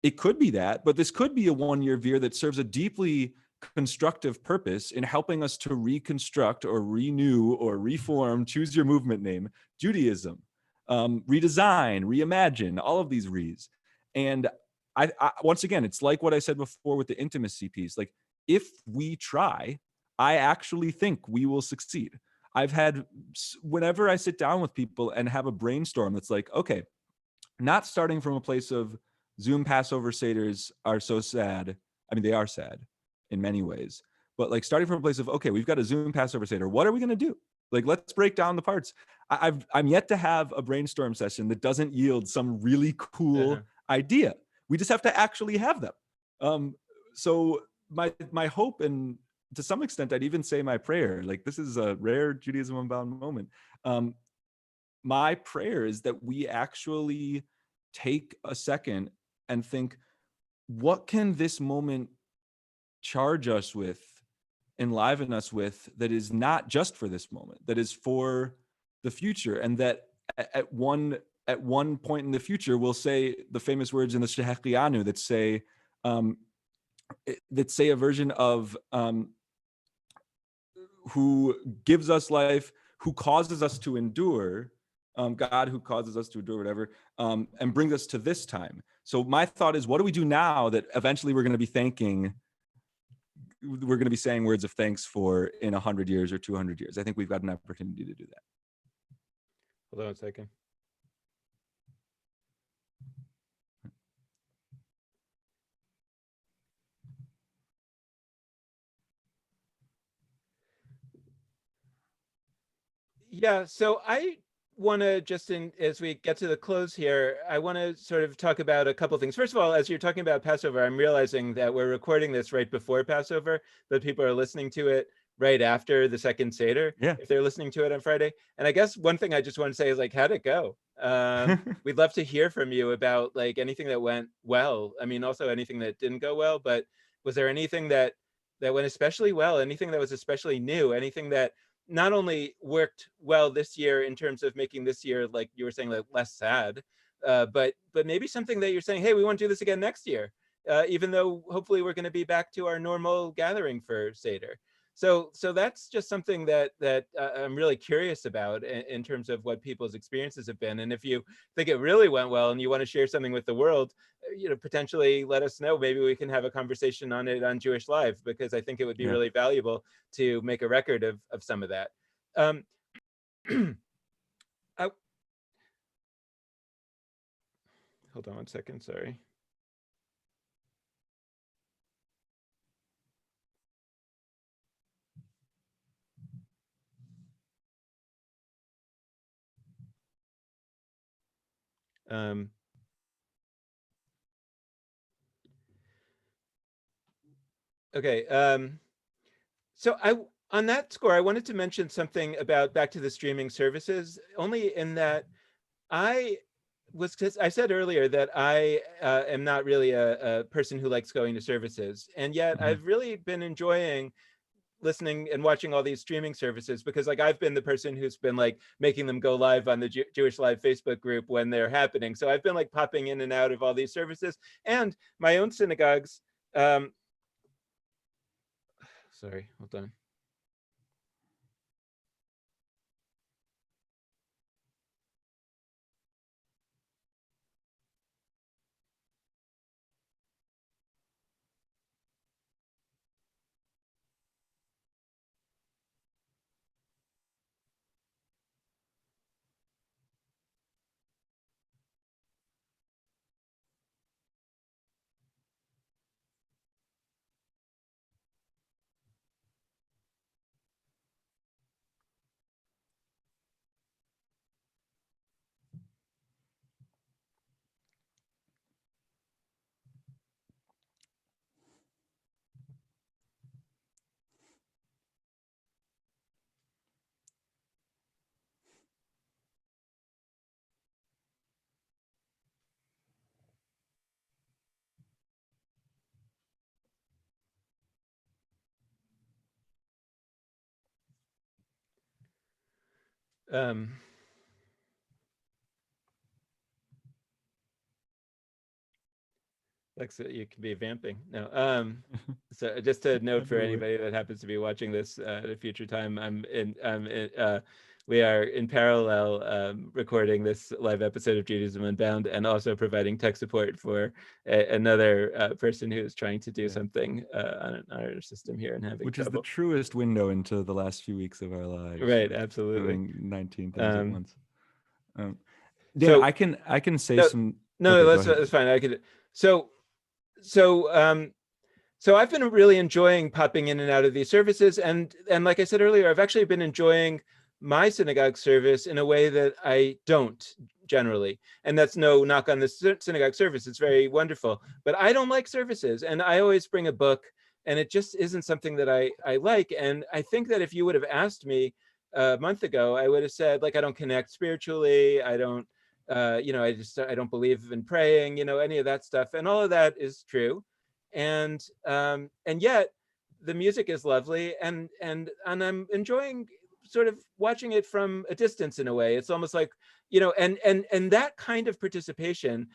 it could be that, but this could be a 1-year veer that serves a deeply constructive purpose in helping us to reconstruct or renew or reform, choose your movement name, Judaism, redesign, reimagine, all of these re's. And I once again, it's like what I said before with the intimacy piece. Like, if we try, I actually think we will succeed. I've had, whenever I sit down with people and have a brainstorm that's like, okay, not starting from a place of Zoom Passover Seders are so sad. I mean, they are sad in many ways, but like, starting from a place of, okay, we've got a Zoom Passover Seder. What are we going to do? Like, let's break down the parts. I'm yet to have a brainstorm session that doesn't yield some really cool idea. We just have to actually have them. So my hope, and to some extent, I'd even say my prayer, like, this is a rare Judaism Unbound moment. My prayer is that we actually take a second and think, what can this moment charge us with, enliven us with, that is not just for this moment, that is for the future, and that at one point in the future we'll say the famous words in the Shehechianu that say a version of who gives us life, who causes us to endure, God who causes us to endure, whatever, and brings us to this time. So my thought is, what do we do now that eventually we're going to be thanking we're going to be saying words of thanks for in 100 years or 200 years. I think we've got an opportunity to do that. Hold on a second. Yeah, so I want to just as we get to the close here, I want to sort of talk about a couple things. First of all, as you're talking about Passover, I'm realizing that we're recording this right before Passover, but people are listening to it right after the second Seder, Yeah. if they're listening to it on Friday. And I guess one thing I just want to say is like, how'd it go? We'd love to hear from you about like anything that went well. I mean, also anything that didn't go well, but was there anything that went especially well, anything that was especially new, anything that not only worked well this year in terms of making this year, like you were saying, like less sad, but maybe something that you're saying, hey, we want to do this again next year, even though hopefully we're going to be back to our normal gathering for Seder. So that's just something that I'm really curious about in terms of what people's experiences have been. And if you think it really went well and you want to share something with the world, potentially let us know. Maybe we can have a conversation on it on Jewish Live, because I think it would be really valuable to make a record of some of that. Hold on one second, sorry. Okay. So on that score, I wanted to mention something about back to the streaming services, only in that because I said earlier that I am not really a person who likes going to services. And yet I've really been enjoying listening and watching all these streaming services, because like I've been the person who's been like making them go live on the Jewish Live Facebook group when they're happening. So I've been like popping in and out of all these services, and my own synagogues. Sorry, hold on. Alexa, you can be vamping. No. So just a note for anybody that happens to be watching this at a future time, we are in parallel recording this live episode of Judaism Unbound, and also providing tech support for another person who is trying to do something on our system here and having which trouble. is the truest window into the last few weeks of our lives. Right, absolutely. Doing 19 things at once. Dan, so I can say some. No, okay, that's fine. I could. So I've been really enjoying popping in and out of these services, and like I said earlier, I've actually been enjoying my synagogue service in a way that I don't generally. And that's no knock on the synagogue service. It's very wonderful. But I don't like services, and I always bring a book, and it just isn't something that I like. And I think that if you would have asked me a month ago, I would have said, like, I don't connect spiritually. I don't, I don't believe in praying, any of that stuff. And all of that is true. And yet the music is lovely, and I'm enjoying sort of watching it from a distance in a way. It's almost like, and that kind of participation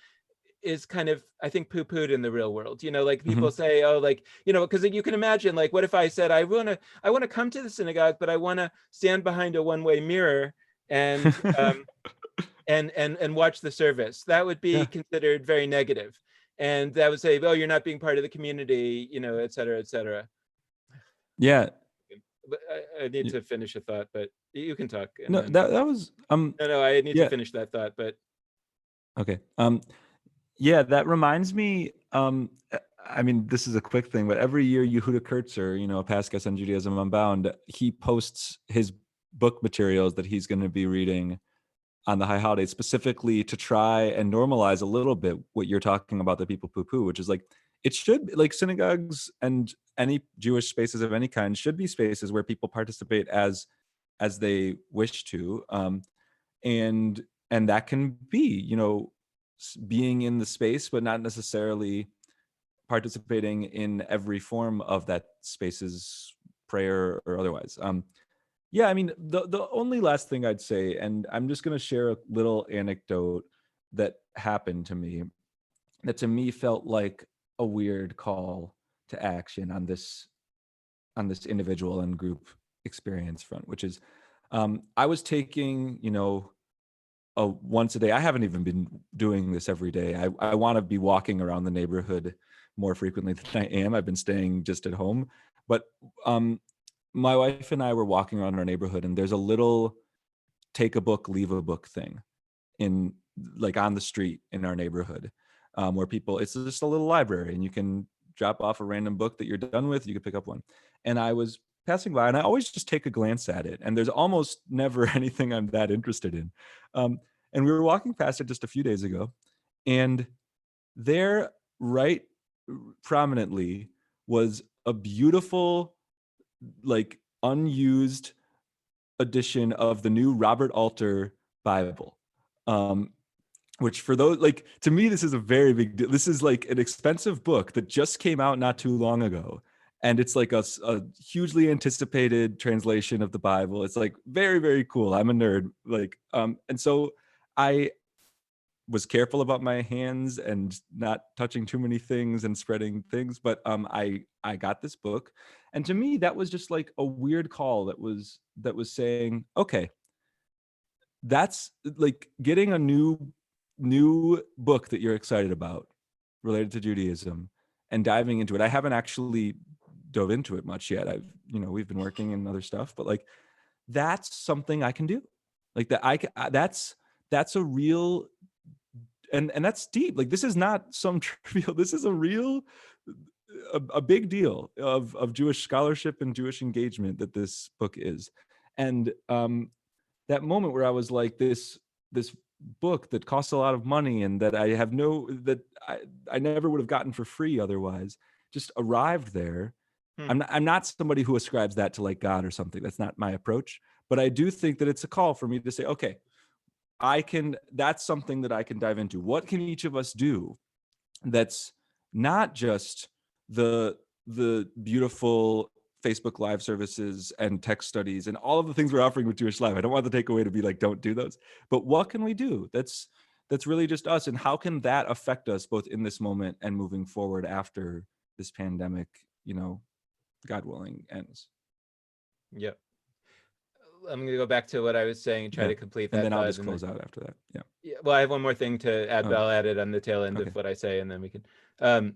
is kind of, I think, poo-pooed in the real world. Like people say, oh, like, because you can imagine, like, what if I said, I want to come to the synagogue, but I want to stand behind a one-way mirror and and watch the service. That would be considered very negative. And that would say, oh, you're not being part of the community, et cetera, et cetera. Yeah. But I need y- to finish a thought, but you can talk, and No, then that was no, I need to yeah. finish that thought. But Okay. Yeah, that reminds me. I mean, this is a quick thing, but every year Yehuda Kurtzer, a past guest on Judaism Unbound, he posts his book materials that he's going to be reading on the high holidays, specifically to try and normalize a little bit what you're talking about that people poo-poo, which is like it should, like, synagogues and any Jewish spaces of any kind should be spaces where people participate as they wish to, and that can be, being in the space, but not necessarily participating in every form of that space's prayer or otherwise. Yeah, I mean, the only last thing I'd say, and I'm just going to share a little anecdote that happened to me, that to me felt like a weird call to action on this individual and group experience front, which is, I was taking, once a day. I haven't even been doing this every day. I want to be walking around the neighborhood more frequently than I am. I've been staying just at home, but um, my wife and I were walking around our neighborhood, and there's a little take a book, leave a book thing in, like, on the street in our neighborhood, where people, it's just a little library, and you can drop off a random book that you're done with. You can pick up one. And I was passing by, and I always just take a glance at it. And there's almost never anything I'm that interested in. And we were walking past it just a few days ago, and there, right prominently, was a beautiful, like, unused edition of the new Robert Alter Bible. Which, for those, like, to me, this is a very big deal. This is like an expensive book that just came out not too long ago. And it's like a hugely anticipated translation of the Bible. It's like very, very cool. I'm a nerd. Like, and so I was careful about my hands and not touching too many things and spreading things. But I got this book. And to me, that was just like a weird call that was saying, okay, that's like getting a new book that you're excited about related to Judaism and diving into it. I haven't actually dove into it much yet. We've been working and other stuff, but like, that's something I can do. Like that, that's a real, and that's deep. Like, this is not some trivial. This is a real, a big deal of Jewish scholarship and Jewish engagement that this book is. And that moment where I was like, this book that costs a lot of money and that I never would have gotten for free otherwise, just arrived there. I'm not somebody who ascribes that to, like, God or something. That's not my approach. But I do think that it's a call for me to say, okay, that's something that I can dive into. What can each of us do that's not just the beautiful Facebook Live services and text studies and all of the things we're offering with Jewish Live? I don't want the takeaway to be like, don't do those. But what can we do that's really just us? And how can that affect us both in this moment and moving forward after this pandemic, God willing, ends? yeah, I'm going to go back to what I was saying and try Yeah. to complete And that then I'll thought. just And then, close out after that. Yeah. yeah, well, I have one more thing to add, but Oh, I'll add it on the tail end okay. of what I say, and then we can. Um,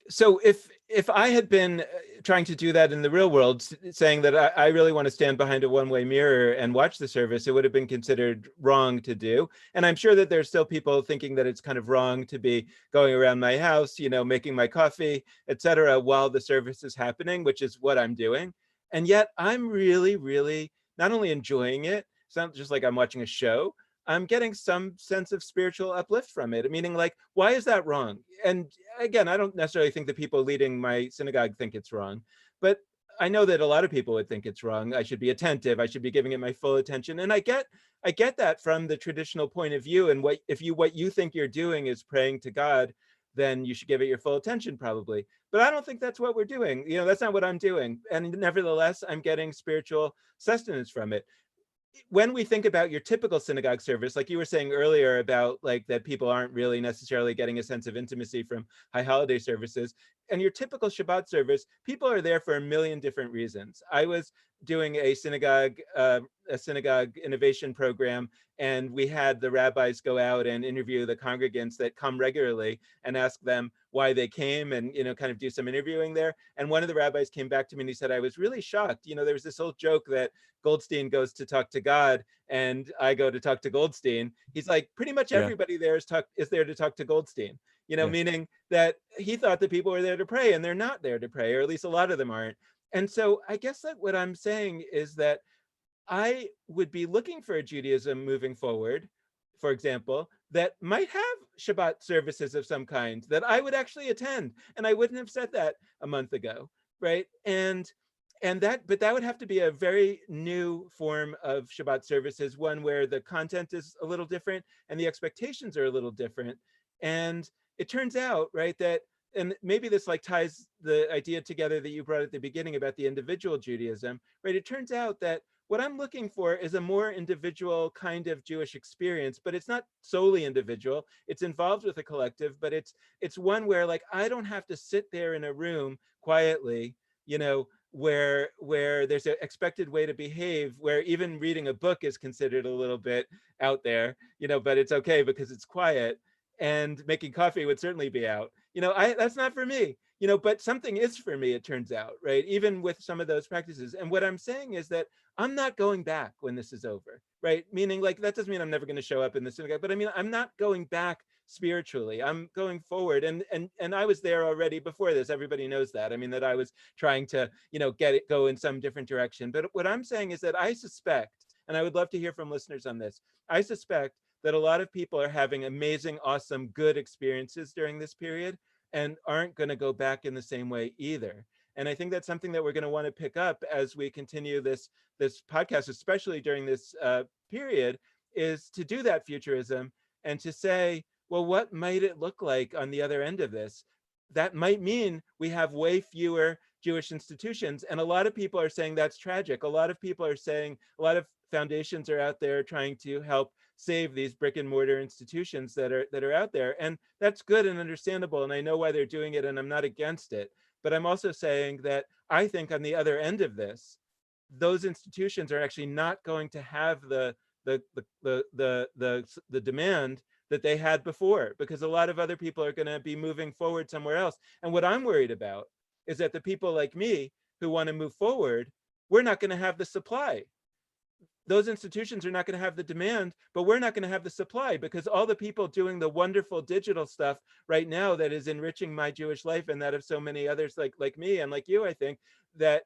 so if I had been trying to do that in the real world, saying that I really want to stand behind a one-way mirror and watch the service, it would have been considered wrong to do. And I'm sure that there's still people thinking that it's kind of wrong to be going around my house, making my coffee, etc., while the service is happening, which is what I'm doing. And yet I'm really, really not only enjoying it, it's not just like I'm watching a show, I'm getting some sense of spiritual uplift from it. Meaning, like, why is that wrong? And again, I don't necessarily think that people leading my synagogue think it's wrong, but I know that a lot of people would think it's wrong. I should be attentive. I should be giving it my full attention. And I get that from the traditional point of view. And what you think you're doing is praying to God, then you should give it your full attention, probably. But I don't think that's what we're doing. That's not what I'm doing. And nevertheless, I'm getting spiritual sustenance from it. When we think about your typical synagogue service, like you were saying earlier about, like, that people aren't really necessarily getting a sense of intimacy from high holiday services, and your typical Shabbat service, people are there for a million different reasons. I was doing a synagogue innovation program, and we had the rabbis go out and interview the congregants that come regularly and ask them, why they came and, kind of do some interviewing there. And one of the rabbis came back to me and he said, I was really shocked. There was this old joke that Goldstein goes to talk to God and I go to talk to Goldstein. He's like, pretty much Yeah. everybody there is there to talk to Goldstein, Yeah. meaning that he thought that people were there to pray and they're not there to pray, or at least a lot of them aren't. And so I guess that what I'm saying is that I would be looking for a Judaism moving forward, for example, that might have Shabbat services of some kind that I would actually attend. And I wouldn't have said that a month ago, right? But that would have to be a very new form of Shabbat services, one where the content is a little different and the expectations are a little different. And it turns out, right, that, and maybe this like ties the idea together that you brought at the beginning about the individual Judaism, right? It turns out that what I'm looking for is a more individual kind of Jewish experience, but it's not solely individual. It's involved with a collective, but it's one where like I don't have to sit there in a room quietly, where there's an expected way to behave, where even reading a book is considered a little bit out there, but it's okay because it's quiet, and making coffee would certainly be out. That's not for me. But something is for me, it turns out, right? Even with some of those practices. And what I'm saying is that I'm not going back when this is over, right? Meaning like, that doesn't mean I'm never going to show up in the synagogue, but I mean, I'm not going back spiritually. I'm going forward. And I was there already before this. Everybody knows that. I mean, that I was trying to, go in some different direction. But what I'm saying is that I suspect, and I would love to hear from listeners on this, I suspect that a lot of people are having amazing, awesome, good experiences during this period and aren't going to go back in the same way either. And I think that's something that we're going to want to pick up as we continue this podcast, especially during this period, is to do that futurism and to say, well, what might it look like on the other end of this? That might mean we have way fewer Jewish institutions. And a lot of people are saying that's tragic. A lot of people are saying, a lot of foundations are out there trying to help save these brick and mortar institutions that are out there. And that's good and understandable. And I know why they're doing it and I'm not against it. But I'm also saying that I think on the other end of this, those institutions are actually not going to have the demand that they had before, because a lot of other people are going to be moving forward somewhere else. And what I'm worried about is that the people like me who want to move forward, we're not going to have the supply. Those institutions are not going to have the demand, but we're not going to have the supply, because all the people doing the wonderful digital stuff right now that is enriching my Jewish life and that of so many others like me and like you, I think that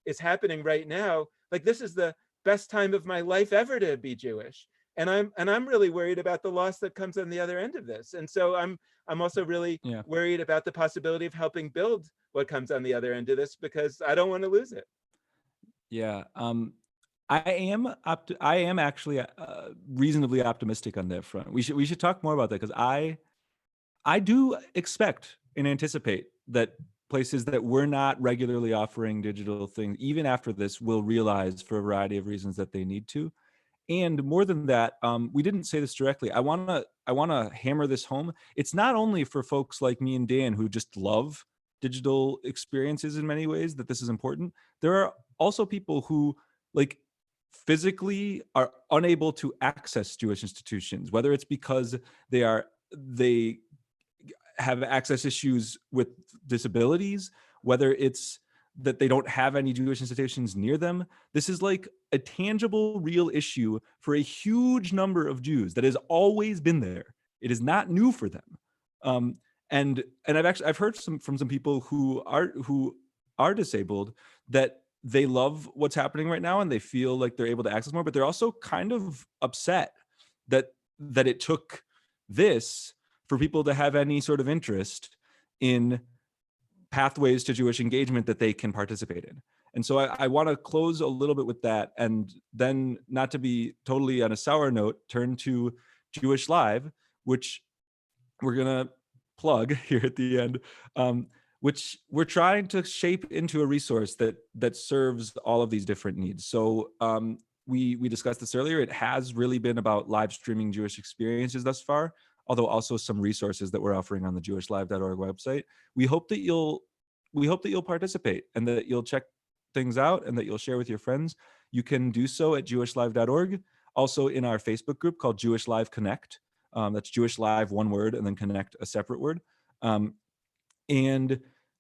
is happening right now. Like, this is the best time of my life ever to be Jewish. And I'm really worried about the loss that comes on the other end of this. And so I'm also really worried about the possibility of helping build what comes on the other end of this, because I don't want to lose it. Yeah. I am actually reasonably optimistic on that front. We should talk more about that, because I do expect and anticipate that places that were not regularly offering digital things, even after this, will realize for a variety of reasons that they need to. And more than that, we didn't say this directly. I wanna hammer this home. It's not only for folks like me and Dan who just love digital experiences in many ways that this is important. There are also people who like physically are unable to access Jewish institutions, whether it's because they have access issues with disabilities, whether it's that they don't have any Jewish institutions near them. This is like a tangible, real issue for a huge number of Jews that has always been there. It is not new for them. And I've heard from some people who are disabled that they love what's happening right now and they feel like they're able to access more, but they're also kind of upset that it took this for people to have any sort of interest in pathways to Jewish engagement that they can participate in. And so I want to close a little bit with that, and then, not to be totally on a sour note, turn to Jewish Live, which we're going to plug here at the end, which we're trying to shape into a resource that serves all of these different needs. So we discussed this earlier. It has really been about live streaming Jewish experiences thus far, although also some resources that we're offering on the jewishlive.org website. We hope that you'll participate and that you'll check things out and that you'll share with your friends. You can do so at jewishlive.org. Also in our Facebook group called Jewish Live Connect. That's Jewish Live, one word, and then Connect, a separate word. And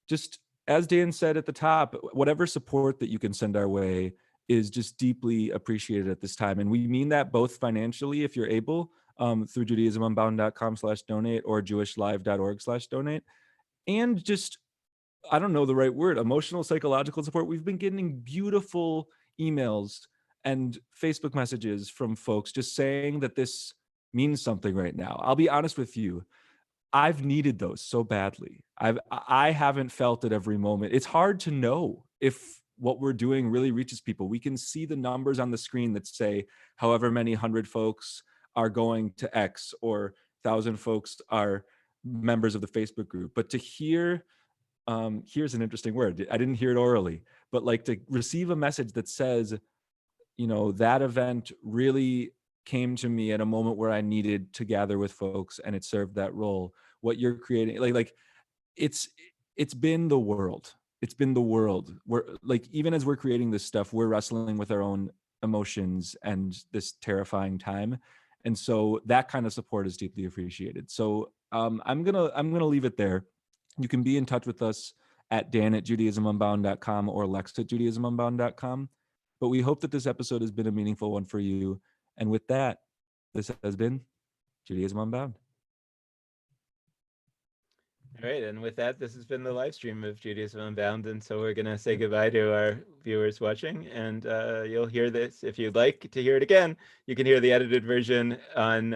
just as Dan said at the top, whatever support that you can send our way is just deeply appreciated at this time. And we mean that both financially, if you're able, through JudaismUnbound.com/donate or JewishLive.org/donate. And just, I don't know the right word, emotional, psychological support. We've been getting beautiful emails and Facebook messages from folks just saying that this means something right now. I'll be honest with you. I've needed those so badly. I haven't felt it every moment. It's hard to know if what we're doing really reaches people. We can see the numbers on the screen that say however many hundred folks are going to X or 1,000 folks are members of the Facebook group. But to hear, here's an interesting word. I didn't hear it orally, but like to receive a message that says, you know, that event really came to me at a moment where I needed to gather with folks, and it served that role. What you're creating, like it's been the world. It's been the world. We're like, even as we're creating this stuff, we're wrestling with our own emotions and this terrifying time. And so that kind of support is deeply appreciated. So I'm gonna leave it there. You can be in touch with us at dan@judaismunbound.com or lex@judaismunbound.com. But we hope that this episode has been a meaningful one for you. And with that, this has been Judaism Unbound. All right, and with that, this has been the live stream of Judaism Unbound, and so we're going to say goodbye to our viewers watching, and you'll hear this. If you'd like to hear it again, you can hear the edited version on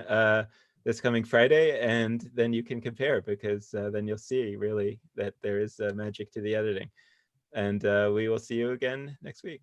this coming Friday, and then you can compare, because then you'll see, really, that there is magic to the editing. And we will see you again next week.